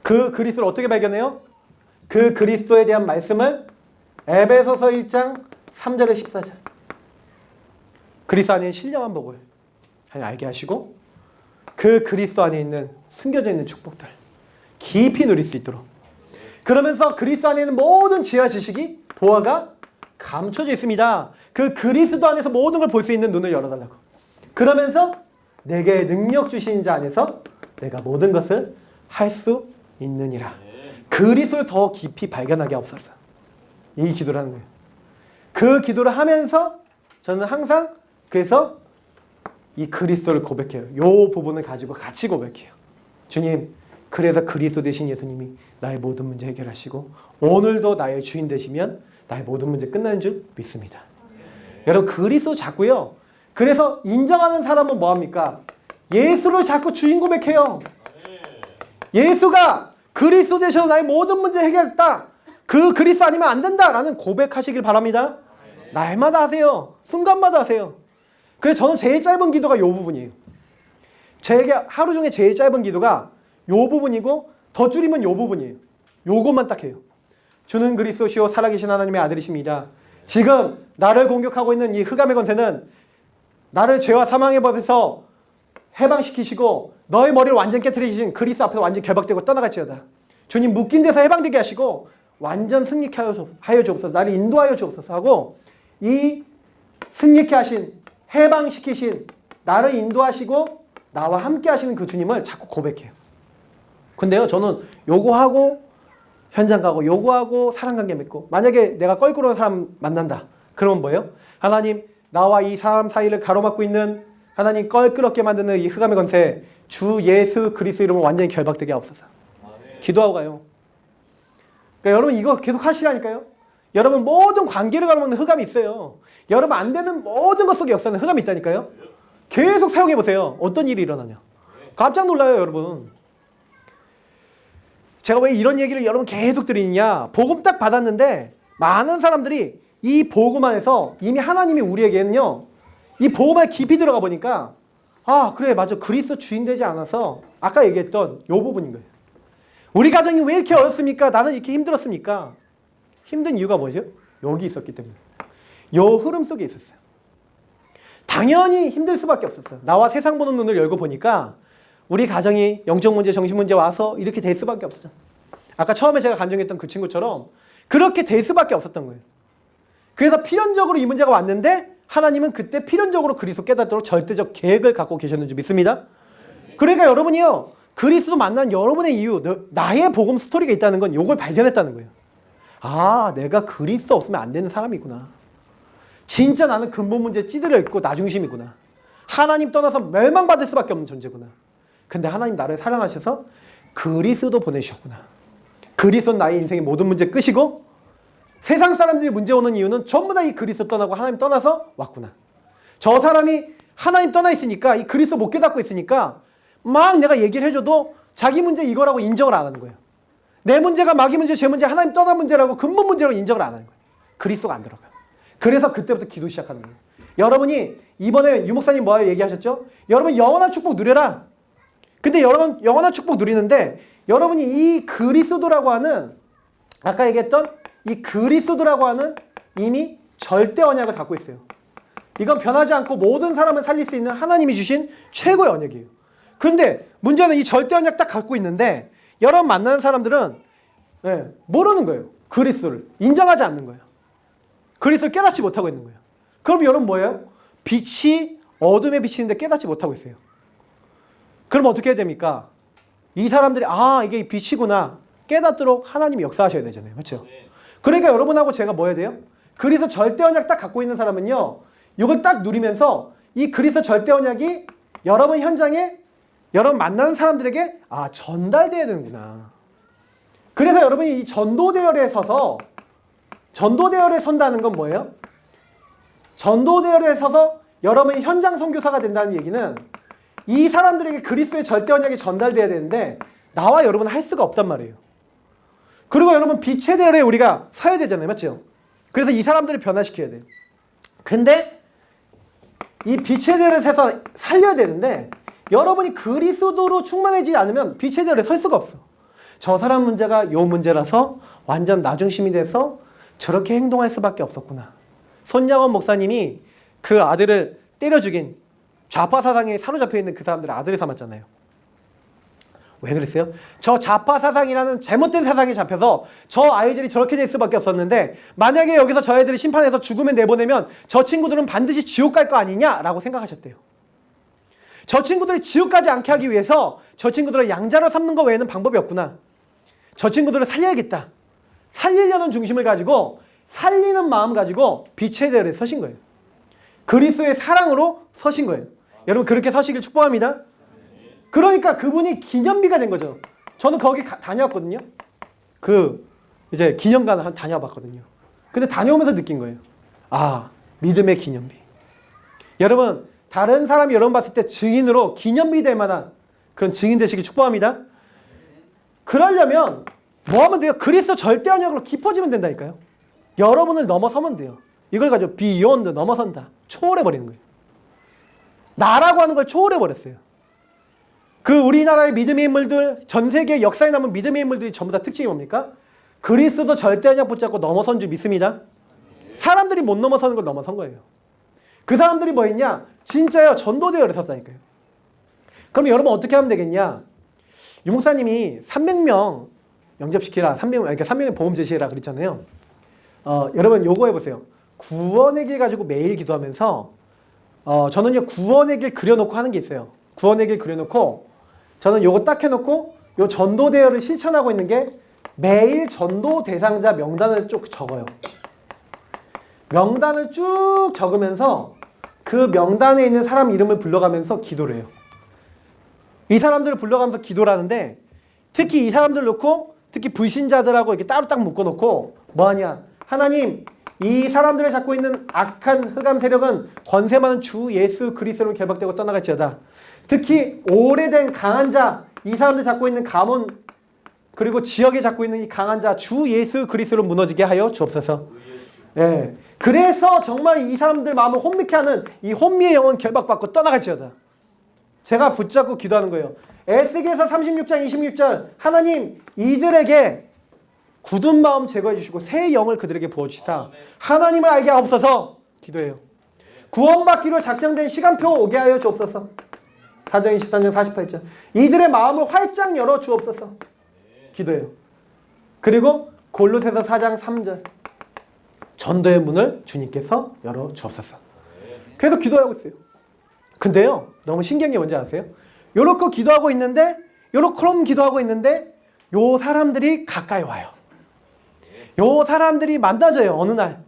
A: 그 그리스도를 어떻게 발견해요? 그 그리스도에 대한 말씀을 에베소서 1장 3절에 14절 그리스도 안에 신령한 복을 알게 하시고 그 그리스도 안에 있는 숨겨져 있는 축복들 깊이 누릴 수 있도록 그러면서 그리스도 안에 있는 모든 지혜와 지식이 보화가 감춰져 있습니다. 그 그리스도 안에서 모든 걸 볼 수 있는 눈을 열어달라고. 그러면서 내게 능력 주신 자 안에서 내가 모든 것을 할 수 있느니라. 그리스도를 더 깊이 발견하게 하옵소서. 이 기도를 하는 거예요. 그 기도를 하면서 저는 항상 그래서 이 그리스도를 고백해요. 이 부분을 가지고 같이 고백해요. 주님, 그래서 그리스도 되신 예수님이 나의 모든 문제 해결하시고 오늘도 나의 주인 되시면 나의 모든 문제 끝나는 줄 믿습니다. 여러분 그리스도 자꾸요. 그래서 인정하는 사람은 뭐합니까? 예수를 자꾸 주인 고백해요. 예수가 그리스도 되셔서 나의 모든 문제 해결했다. 그 그리스도 아니면 안 된다라는 고백하시길 바랍니다. 날마다 하세요. 순간마다 하세요. 그래서 저는 제일 짧은 기도가 이 부분이에요. 제게 하루 중에 제일 짧은 기도가 이 부분이고 더 줄이면 이 부분이에요. 요것만 딱 해요. 주는 그리스도시요 살아계신 하나님의 아들이십니다. 지금 나를 공격하고 있는 이 흑암의 권세는 나를 죄와 사망의 법에서 해방시키시고 너의 머리를 완전 깨트리신 그리스도 앞에서 완전 결박되고 떠나갈지어다. 주님 묶인 데서 해방되게 하시고 완전 승리케 하여 주옵소서. 나를 인도하여 주옵소서 하고 이 승리케 하신 해방시키신 나를 인도하시고 나와 함께 하시는 그 주님을 자꾸 고백해요. 근데요 저는 요거 하고 현장 가고 요거 하고 사람관계 맺고 만약에 내가 껄끄러운 사람 만난다. 그러면 뭐예요? 하나님 나와 이 사람 사이를 가로막고 있는 하나님 껄끄럽게 만드는 이 흑암의 권세 주 예수 그리스도 이름으로 완전히 결박되게 하옵소서. 기도하고 가요. 그러니까 여러분 이거 계속 하시라니까요. 여러분 모든 관계를 가로막는 흑암이 있어요. 여러분 안 되는 모든 것 속에 역사는 흑암이 있다니까요.
B: 계속 사용해 보세요. 어떤 일이 일어나냐. 깜짝 놀라요, 여러분. 제가 왜 이런 얘기를 여러분 계속 드리느냐. 복음 딱 받았는데 많은 사람들이 이 복음 안에서 이미 하나님이 우리에게는요, 이 복음 안에 깊이 들어가 보니까 아, 그래, 맞아. 그리스도 주인 되지 않아서 아까 얘기했던 요 부분인 거예요. 우리 가정이 왜 이렇게 어렵습니까? 나는 이렇게 힘들었습니까? 힘든 이유가 뭐죠? 여기 있었기 때문에. 요 흐름 속에 있었어요. 당연히 힘들 수밖에 없었어요. 나와 세상 보는 눈을 열고 보니까 우리 가정이 영적 문제, 정신 문제 와서 이렇게 될 수밖에 없었죠. 아까 처음에 제가 간증했던 그 친구처럼 그렇게 될 수밖에 없었던 거예요. 그래서 필연적으로 이 문제가 왔는데 하나님은 그때 필연적으로 그리스도 깨닫도록 절대적 계획을 갖고 계셨는지 믿습니다. 그러니까 여러분이요, 그리스도 만난 여러분의 이유, 나의 복음 스토리가 있다는 건 이걸 발견했다는 거예요. 아, 내가 그리스도 없으면 안 되는 사람이구나. 진짜 나는 근본 문제에 찌들어 있고 나중심이구나. 하나님 떠나서 멸망받을 수밖에 없는 존재구나. 근데 하나님 나를 사랑하셔서 그리스도 보내주셨구나. 그리스도는 나의 인생의 모든 문제 끄시고 세상 사람들이 문제 오는 이유는 전부 다 이 그리스도 떠나고 하나님 떠나서 왔구나. 저 사람이 하나님 떠나 있으니까 이 그리스도 못 깨닫고 있으니까 막 내가 얘기를 해줘도 자기 문제 이거라고 인정을 안 하는 거예요. 내 문제가 마귀 문제, 제 문제, 하나님 떠난 문제라고 근본 문제로 인정을 안 하는 거예요. 그리스도가 안 들어가요. 그래서 그때부터 기도 시작하는 거예요. 여러분이 이번에 유 목사님 뭐 얘기하셨죠? 여러분 영원한 축복 누려라. 근데 여러분 영원한 축복 누리는데 여러분이 이 그리스도라고 하는 아까 얘기했던 이 그리스도라고 하는 이미 절대 언약을 갖고 있어요. 이건 변하지 않고 모든 사람을 살릴 수 있는 하나님이 주신 최고의 언약이에요. 그런데 문제는 이 절대 언약 딱 갖고 있는데 여러분 만나는 사람들은 모르는 거예요. 그리스도를 인정하지 않는 거예요. 그리스도를 깨닫지 못하고 있는 거예요. 그럼 여러분 뭐예요? 빛이 어둠에 비치는데 깨닫지 못하고 있어요. 그럼 어떻게 해야 됩니까? 이 사람들이 아, 이게 빛이구나 깨닫도록 하나님이 역사하셔야 되잖아요. 그렇죠? 그러니까 여러분하고 제가 뭐 해야 돼요? 그리스도 절대 언약 딱 갖고 있는 사람은요, 이걸 딱 누리면서 이 그리스도 절대 언약이 여러분 현장에 여러분 만나는 사람들에게 아, 전달돼야 되는구나. 그래서 여러분이 이 전도대열에 서서 전도대열에 선다는 건 뭐예요? 전도대열에 서서 여러분이 현장 선교사가 된다는 얘기는 이 사람들에게 그리스도의 절대 언약이 전달돼야 되는데 나와 여러분은 할 수가 없단 말이에요. 그리고 여러분 빛의 대열에 우리가 서야 되잖아요. 맞죠? 그래서 이 사람들을 변화시켜야 돼요. 근데 이 빛의 대열에 서서 살려야 되는데 여러분이 그리스도로 충만해지지 않으면 빛의 대열에 설 수가 없어. 저 사람 문제가 요 문제라서 완전 나중심이 돼서 저렇게 행동할 수밖에 없었구나. 손양원 목사님이 그 아들을 때려 죽인 좌파 사상에 사로잡혀 있는 그 사람들의 아들을 삼았잖아요. 왜 그랬어요? 저 좌파 사상이라는 잘못된 사상에 잡혀서 저 아이들이 저렇게 될 수밖에 없었는데 만약에 여기서 저 아이들이 심판해서 죽음에 내보내면 저 친구들은 반드시 지옥 갈 거 아니냐라고 생각하셨대요. 저 친구들이 지옥 가지 않게 하기 위해서 저 친구들을 양자로 삼는 거 외에는 방법이 없구나. 저 친구들을 살려야겠다. 살리려는 중심을 가지고 살리는 마음 가지고 빛의 대열에 서신 거예요. 그리스도의 사랑으로 서신 거예요. 여러분 그렇게 서시길 축복합니다. 그러니까 그분이 기념비가 된 거죠. 저는 거기 다녀왔거든요. 이제 기념관을 다녀봤거든요. 근데 다녀오면서 느낀 거예요. 아, 믿음의 기념비. 여러분 다른 사람이 여러분 봤을 때 증인으로 기념비 될 만한 그런 증인 되시길 축복합니다. 그러려면 뭐 하면 돼요? 그리스도 절대 언약으로 깊어지면 된다니까요. 여러분을 넘어서면 돼요. 이걸 가지고 beyond 넘어선다. 초월해버리는 거예요. 나라고 하는 걸 초월해버렸어요. 그 우리나라의 믿음의 인물들, 전 세계 역사에 남은 믿음의 인물들이 전부 다 특징이 뭡니까? 그리스도 절대 언약 붙잡고 넘어선 줄 믿습니다. 사람들이 못 넘어서는 걸 넘어선 거예요. 그 사람들이 뭐 했냐? 진짜요. 전도대열에 섰다니까요. 그럼 여러분 어떻게 하면 되겠냐? 유 목사님이 300명 영접시키라, 300명의 보험 제시해라 그랬잖아요. 여러분 요거 해보세요. 구원의 길 가지고 매일 기도하면서 저는요 구원의 길 그려놓고 하는 게 있어요. 구원의 길 그려놓고 저는 요거 딱 해놓고 요 전도 대열을 실천하고 있는 게 매일 전도 대상자 명단을 쭉 적어요. 명단을 쭉 적으면서 그 명단에 있는 사람 이름을 불러가면서 기도를 해요. 이 사람들을 불러가면서 기도를 하는데 특히 이 사람들 놓고 특히 불신자들하고 이렇게 따로 딱 묶어놓고 뭐하냐? 하나님 이 사람들을 잡고 있는 악한 흑암 세력은 권세 많은 주 예수 그리스도로 결박되고 떠나갈지어다. 특히 오래된 강한 자, 이 사람들 잡고 있는 가문 그리고 지역에 잡고 있는 이 강한 자 주 예수 그리스도로 무너지게 하여 주옵소서. 예. 그래서 정말 이 사람들 마음을 혼미케 하는 이 혼미의 영은 결박받고 떠나갈지어다. 제가 붙잡고 기도하는 거예요. 에스겔서 36장 26절 하나님 이들에게 굳은 마음 제거해 주시고 새 영을 그들에게 부어주시사 하나님을 알게 하옵소서. 기도해요. 구원받기로 작정된 시간표 오게 하여 주옵소서. 사도행 13장 48절 이들의 마음을 활짝 열어 주옵소서. 기도해요. 그리고 골로새서 4장 3절 전도의 문을 주님께서 열어 주옵소서. 계속 기도하고 있어요. 근데요 너무 신기한 게 뭔지 아세요? 요렇게 기도하고 있는데 요렇게 기도하고 있는데 요 사람들이 가까이 와요. 요 사람들이 만나져요. 어느 날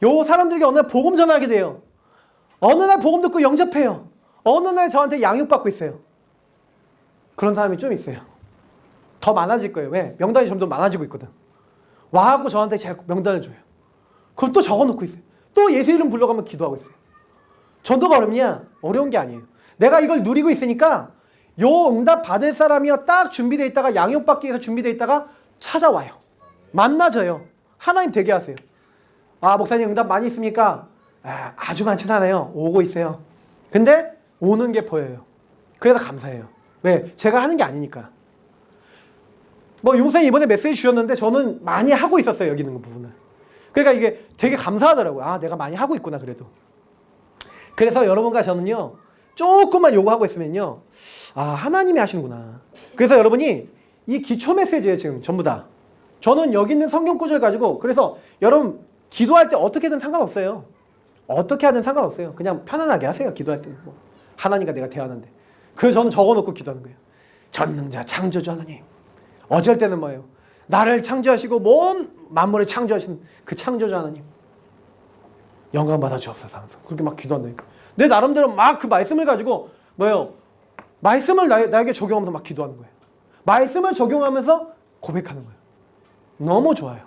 B: 요 사람들에게 어느 날 복음 전하게 돼요. 어느 날 복음 듣고 영접해요. 어느 날 저한테 양육받고 있어요. 그런 사람이 좀 있어요. 더 많아질 거예요. 왜? 명단이 점점 많아지고 있거든. 와갖고 저한테 제 명단을 줘요. 그럼 또 적어놓고 있어요. 또 예수 이름 불러가면 기도하고 있어요. 전도가 어렵냐? 어려운 게 아니에요. 내가 이걸 누리고 있으니까 요 응답 받을 사람이요 딱 준비되어 있다가 양육받기 위해서 준비되어 있다가 찾아와요. 만나져요. 하나님 되게 하세요. 아 목사님 응답 많이 있습니까? 아주 많진 않아요. 오고 있어요. 근데 오는 게 보여요. 그래서 감사해요. 왜? 제가 하는 게 아니니까. 뭐 유목사님 이번에 메시지 주셨는데 저는 많이 하고 있었어요. 여기 있는 부분을. 그러니까 이게 되게 감사하더라고요. 아 내가 많이 하고 있구나 그래도. 그래서 여러분과 저는요 조금만 요구하고 있으면요 아 하나님이 하시는구나. 그래서 여러분이 이 기초 메시지예요 지금 전부 다. 저는 여기 있는 성경 구절 가지고 그래서 여러분 기도할 때 어떻게든 상관없어요. 어떻게 하든 상관없어요. 그냥 편안하게 하세요. 기도할 때는 뭐. 하나님과 내가 대화하는데. 그래서 저는 적어놓고 기도하는 거예요. 전능자 창조주 하나님. 어쩔 때는 뭐예요? 나를 창조하시고 온 만물을 창조하신 그 창조주 하나님. 영광 받아 주옵소서. 항상 그렇게 막 기도한다니까. 내 나름대로 막 그 말씀을 가지고 뭐예요? 말씀을 나에게 적용하면서 막 기도하는 거예요. 말씀을 적용하면서 고백하는 거예요. 너무 좋아요.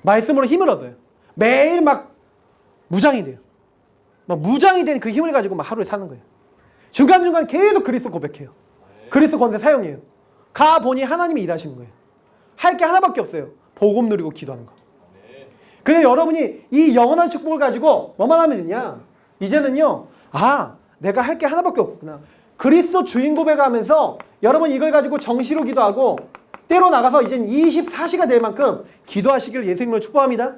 B: 말씀으로 힘을 얻어요. 매일 막 무장이 돼요. 막 무장이 된 그 힘을 가지고 막 하루에 사는 거예요. 중간중간 계속 그리스도 고백해요. 그리스도 권세 사용해요. 가보니 하나님이 일하시는 거예요. 할 게 하나밖에 없어요. 복음 누리고 기도하는 거. 근데 여러분이 이 영원한 축복을 가지고 뭐만 하면 되냐? 이제는요. 아 내가 할 게 하나밖에 없구나. 그리스도 주인 고백하면서 여러분 이걸 가지고 정시로 기도하고 때로 나가서 이젠 24시가 될 만큼 기도하시길 예수님으로 축복합니다.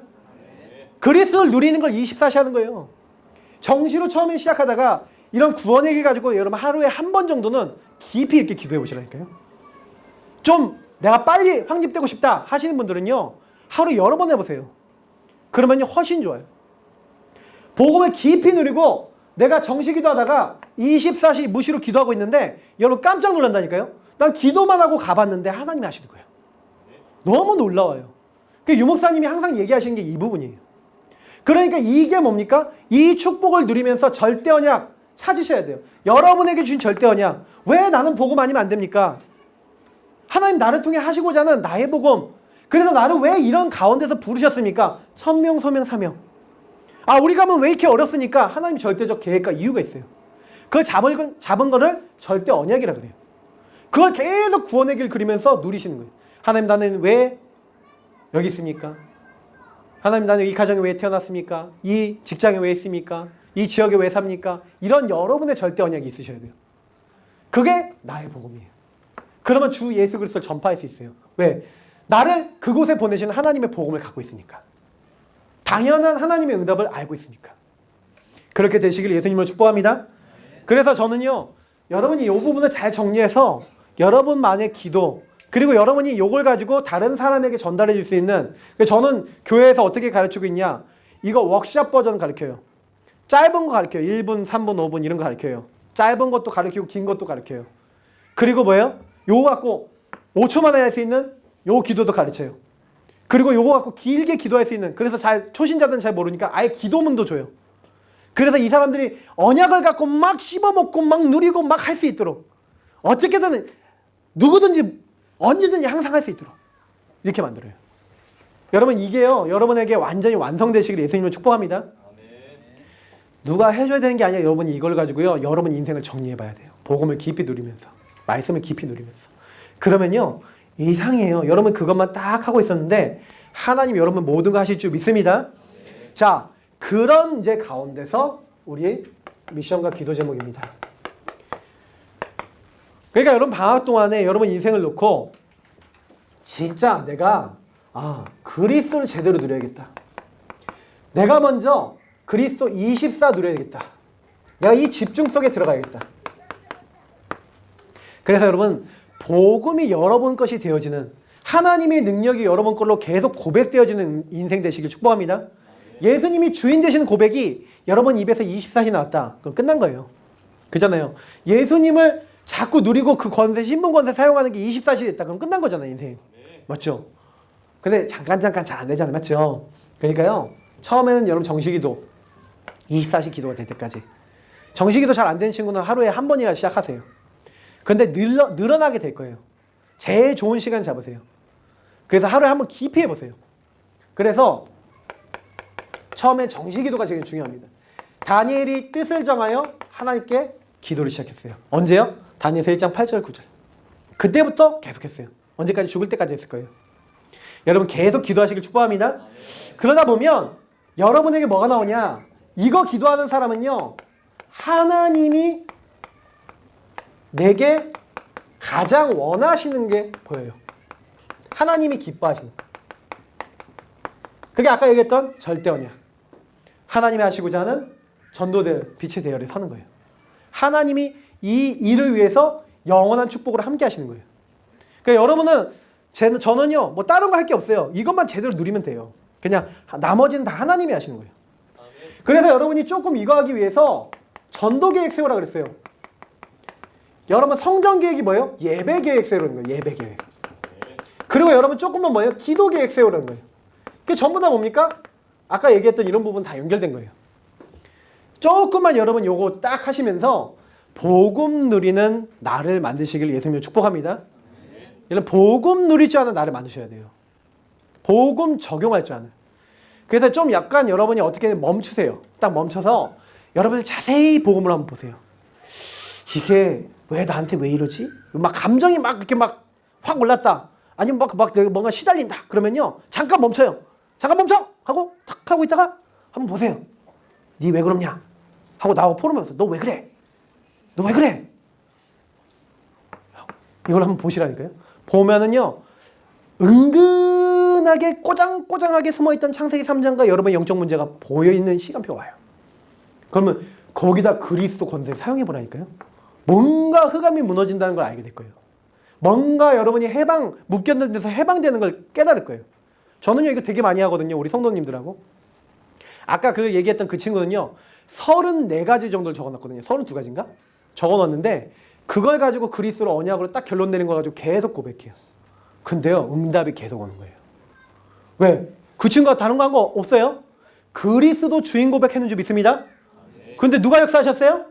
B: 그리스도를 누리는 걸 24시 하는 거예요. 정시로 처음에 시작하다가 이런 구원의 길 가지고 여러분 하루에 한 번 정도는 깊이 이렇게 기도해 보시라니까요. 좀 내가 빨리 확립되고 싶다 하시는 분들은요. 하루 여러 번 해보세요. 그러면요 훨씬 좋아요. 복음을 깊이 누리고 내가 정시 기도하다가 24시 무시로 기도하고 있는데 여러분 깜짝 놀란다니까요. 난 기도만 하고 가봤는데 하나님이 하시는 거예요. 너무 놀라워요. 유목사님이 항상 얘기하시는 게 이 부분이에요. 그러니까 이게 뭡니까? 이 축복을 누리면서 절대 언약 찾으셔야 돼요. 여러분에게 준 절대 언약. 왜 나는 복음 아니면 안 됩니까? 하나님 나를 통해 하시고자 하는 나의 복음. 그래서 나를 왜 이런 가운데서 부르셨습니까? 천명, 소명, 사명. 아 우리 가면 왜 이렇게 어렵습니까? 하나님 절대적 계획과 이유가 있어요. 그걸 잡은 거를 절대 언약이라 그래요. 그걸 계속 구원의 길 그리면서 누리시는 거예요. 하나님 나는 왜 여기 있습니까? 하나님 나는 이 가정에 왜 태어났습니까? 이 직장에 왜 있습니까? 이 지역에 왜 삽니까? 이런 여러분의 절대 언약이 있으셔야 돼요. 그게 나의 복음이에요. 그러면 주 예수 그리스도를 전파할 수 있어요. 왜? 나를 그곳에 보내신 하나님의 복음을 갖고 있으니까. 당연한 하나님의 응답을 알고 있으니까. 그렇게 되시길 예수님을 축복합니다. 그래서 저는요. 여러분이 이 부분을 잘 정리해서 여러분만의 기도 그리고 여러분이 이걸 가지고 다른 사람에게 전달해 줄 수 있는 저는 교회에서 어떻게 가르치고 있냐 이거 워크샵 버전 가르쳐요. 짧은 거 가르쳐요. 1분, 3분, 5분 이런 거 가르쳐요. 짧은 것도 가르치고 긴 것도 가르쳐요. 그리고 뭐예요? 요거 갖고 5초 만에 할 수 있는 요 기도도 가르쳐요. 그리고 요거 갖고 길게 기도할 수 있는 그래서 초신자들은 잘 모르니까 아예 기도문도 줘요. 그래서 이 사람들이 언약을 갖고 막 씹어먹고 막 누리고 막 할 수 있도록 어떻게든 누구든지 언제든지 항상 할 수 있도록 이렇게 만들어요. 여러분 이게요 여러분에게 완전히 완성되시길 예수님을 축복합니다. 누가 해줘야 되는 게 아니라 여러분이 이걸 가지고요 여러분 인생을 정리해 봐야 돼요. 복음을 깊이 누리면서 말씀을 깊이 누리면서 그러면요 이상해요. 여러분 그것만 딱 하고 있었는데 하나님 여러분 모든 거 하실 줄 믿습니다. 자 그런 이제 가운데서 우리 미션과 기도 제목입니다. 그러니까 여러분 방학 동안에 여러분 인생을 놓고 진짜 내가 그리스도를 제대로 누려야겠다. 내가 먼저 그리스도 24 누려야겠다. 내가 이 집중 속에 들어가야겠다. 그래서 여러분 복음이 여러분 것이 되어지는 하나님의 능력이 여러분 걸로 계속 고백되어지는 인생 되시길 축복합니다. 예수님이 주인 되시는 고백이 여러분 입에서 24시 나왔다. 그럼 끝난 거예요. 그잖아요. 예수님을 자꾸 누리고 그 권세, 신분 권세 사용하는 게 24시 됐다. 그럼 끝난 거잖아요, 인생. 맞죠? 근데 잠깐 잘 안 되잖아요. 맞죠? 그러니까요. 처음에는 여러분 정식기도 24시 기도가 될 때까지. 정식기도 잘 안 되는 친구는 하루에 한 번이나 시작하세요. 근데 늘어나게 될 거예요. 제일 좋은 시간 잡으세요. 그래서 하루에 한 번 깊이 해보세요. 그래서 처음에 정식기도가 제일 중요합니다. 다니엘이 뜻을 정하여 하나님께 기도를 시작했어요. 언제요? 다니엘서 1장 8절 9절. 그때부터 계속했어요. 언제까지? 죽을 때까지 했을 거예요. 여러분 계속 기도하시길 축복합니다. 그러다 보면 여러분에게 뭐가 나오냐? 이거 기도하는 사람은요. 하나님이 내게 가장 원하시는 게 보여요. 하나님이 기뻐하시는. 그게 아까 얘기했던 절대 언약. 하나님이 하시고자 하는 전도대 빛의 대열에 서는 거예요. 하나님이 이 일을 위해서 영원한 축복으로 함께 하시는 거예요. 그러니까 여러분은 저는요 뭐 다른 거 할 게 없어요. 이것만 제대로 누리면 돼요. 그냥 나머지는 다 하나님이 하시는 거예요. 그래서 여러분이 조금 이거 하기 위해서 전도 계획 세우라 그랬어요. 여러분 성전 계획이 뭐예요? 예배 계획 세우라는 거예요. 예배 계획. 그리고 여러분 조금만 뭐예요? 기도 계획 세우라는 거예요. 그게 전부 다 뭡니까? 아까 얘기했던 이런 부분 다 연결된 거예요. 조금만 여러분 요거 딱 하시면서 복음 누리는 나를 만드시길 예수님을 축복합니다. 여러분 복음 누릴 줄 아는 나를 만드셔야 돼요. 복음 적용할 줄 아는. 그래서 좀 약간 여러분이 어떻게 멈추세요. 딱 멈춰서 여러분이 자세히 복음을 한번 보세요. 이게 왜 나한테 왜 이러지? 막 감정이 막 이렇게 막 확 올랐다. 아니면 막 내가 뭔가 시달린다. 그러면요 잠깐 멈춰요. 잠깐 멈춰! 하고 탁 하고 있다가 한번 보세요. 니 왜 그러냐? 하고 나하고 포럼하면서 너 왜 그래? 너 왜 그래? 이걸 한번 보시라니까요. 보면은요 은근하게 꼬장꼬장하게 숨어있던 창세기 3장과 여러분의 영적 문제가 보여있는 시간표가 와요. 그러면 거기다 그리스도 권세를 사용해보라니까요. 뭔가 흑암이 무너진다는 걸 알게 될 거예요. 뭔가 여러분이 묶였는 데서 해방되는 걸 깨달을 거예요. 저는요 이거 되게 많이 하거든요. 우리 성도님들하고. 아까 그 얘기했던 그 친구는요 34가지 정도를 적어놨거든요. 32가지인가? 적어놨는데 그걸 가지고 그리스도로 언약으로 딱 결론 내린 거 가지고 계속 고백해요. 근데요 응답이 계속 오는 거예요. 왜? 그 친구가 다른 거 한 거 없어요? 그리스도 주인 고백했는 줄 믿습니다. 근데 누가 역사하셨어요?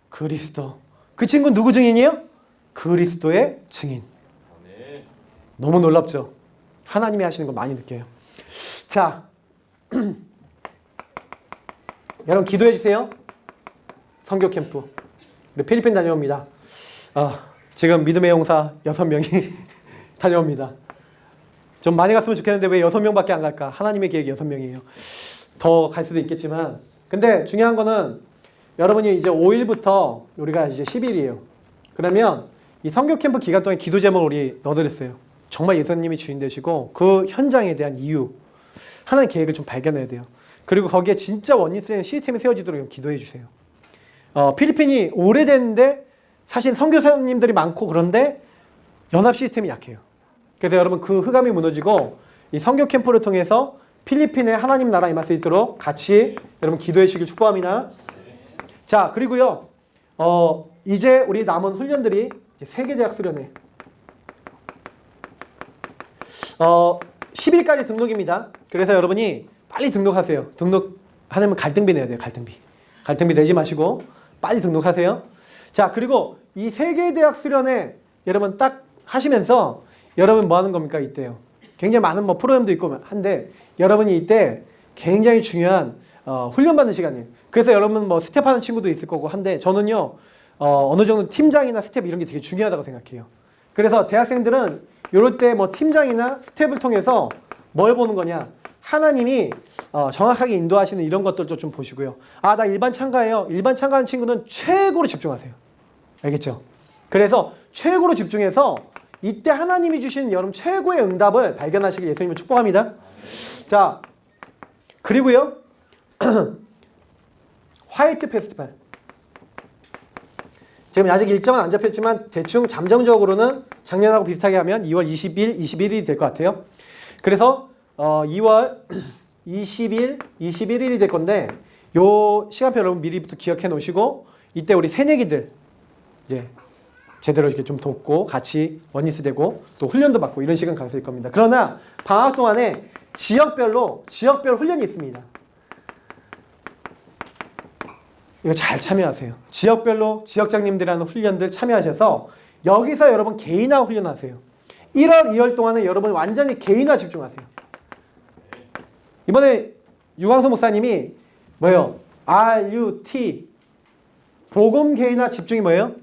B: 그리스도. 그 친구는 누구 증인이에요? 그리스도의 증인. 너무 놀랍죠? 하나님이 하시는 거 많이 느껴요. 자, 여러분 기도해 주세요. 선교 캠프. 우리 필리핀 다녀옵니다. 지금 믿음의 용사 6명이 다녀옵니다. 좀 많이 갔으면 좋겠는데 왜 6명밖에 안 갈까? 하나님의 계획이 6명이에요. 더 갈 수도 있겠지만 근데 중요한 거는 여러분이 이제 5일부터 우리가 이제 10일이에요. 그러면 이 선교 캠프 기간 동안 기도 제목을 우리 넣어드렸어요. 정말 예수님이 주인 되시고 그 현장에 대한 이유 하나의 계획을 좀 발견해야 돼요. 그리고 거기에 진짜 원리스의 시스템이 세워지도록 기도해 주세요. 필리핀이 오래됐는데 사실 선교사님들이 많고 그런데 연합 시스템이 약해요. 그래서 여러분 그 흑암이 무너지고 이 선교 캠프를 통해서 필리핀에 하나님 나라 임할 수 있도록 같이 여러분 기도해 주시길 축복합니다. 자 그리고요 이제 우리 남은 훈련들이 이제 세계대학 수련회 10일까지 등록입니다. 그래서 여러분이 빨리 등록하세요. 등록하려면 갈등비 내야 돼요. 갈등비 내지 마시고 빨리 등록하세요. 자 그리고 이 세계대학 수련회 여러분 딱 하시면서 여러분 뭐 하는 겁니까? 이때요. 굉장히 많은 뭐 프로그램도 있고 한데 여러분이 이때 굉장히 중요한 훈련받는 시간이에요. 그래서 여러분 뭐 스텝하는 친구도 있을 거고 한데 저는요 어느 정도 팀장이나 스텝 이런 게 되게 중요하다고 생각해요. 그래서 대학생들은 이럴 때 뭐 팀장이나 스텝을 통해서 뭘 보는 거냐? 하나님이 정확하게 인도하시는 이런 것들도 좀 보시고요. 아, 나 일반 참가예요. 일반 참가하는 친구는 최고로 집중하세요. 알겠죠? 그래서 최고로 집중해서 이때 하나님이 주신 여러분 최고의 응답을 발견하시길 예수님을 축복합니다. 자, 그리고요. 화이트 페스티벌. 지금 아직 일정은 안 잡혔지만 대충 잠정적으로는 작년하고 비슷하게 하면 2월 20일, 21일이 될 것 같아요. 그래서 2월 20일, 21일이 될 건데 요 시간표 여러분 미리부터 기억해 놓으시고 이때 우리 새내기들 이제 제대로 이렇게 좀 돕고 같이 원리스 되고 또 훈련도 받고 이런 시간 가질 겁니다. 그러나 방학 동안에 지역별 훈련이 있습니다. 이거 잘 참여하세요. 지역별로 지역장님들이 하는 훈련들 참여하셔서 여기서 여러분 개인화 훈련하세요. 1월, 2월 동안은 여러분 완전히 개인화 집중하세요. 이번에 유광수 목사님이 뭐예요? RUT 복음 개인화 집중이 뭐예요?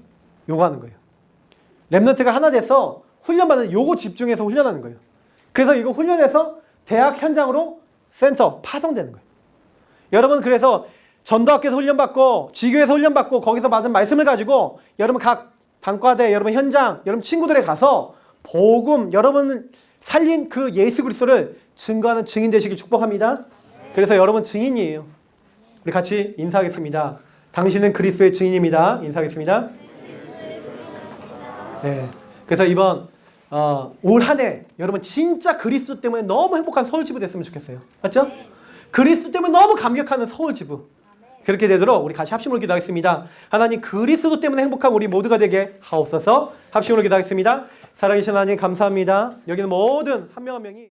B: 요거 하는 거예요. 랩런트가 하나 돼서 훈련받는 요거 집중해서 훈련하는 거예요. 그래서 이거 훈련해서 대학 현장으로 센터 파송되는 거예요. 여러분 그래서 전도학교에서 훈련받고 지교에서 훈련받고 거기서 받은 말씀을 가지고 여러분 각 단과대 여러분 현장 여러분 친구들에 가서 복음 여러분 살린 그 예수 그리스도를 증거하는 증인 되시길 축복합니다. 그래서 여러분 증인이에요. 우리 같이 인사하겠습니다. 당신은 그리스도의 증인입니다. 인사하겠습니다. 네. 그래서 이번 올 한 해 여러분 진짜 그리스도 때문에 너무 행복한 서울지부 됐으면 좋겠어요. 맞죠? 그리스도 때문에 너무 감격하는 서울지부. 그렇게 되도록 우리 같이 합심으로 기도하겠습니다. 하나님 그리스도 때문에 행복한 우리 모두가 되게 하옵소서. 합심으로 기도하겠습니다. 살아계신 하나님 감사합니다. 여기는 모든 한 명 한 명이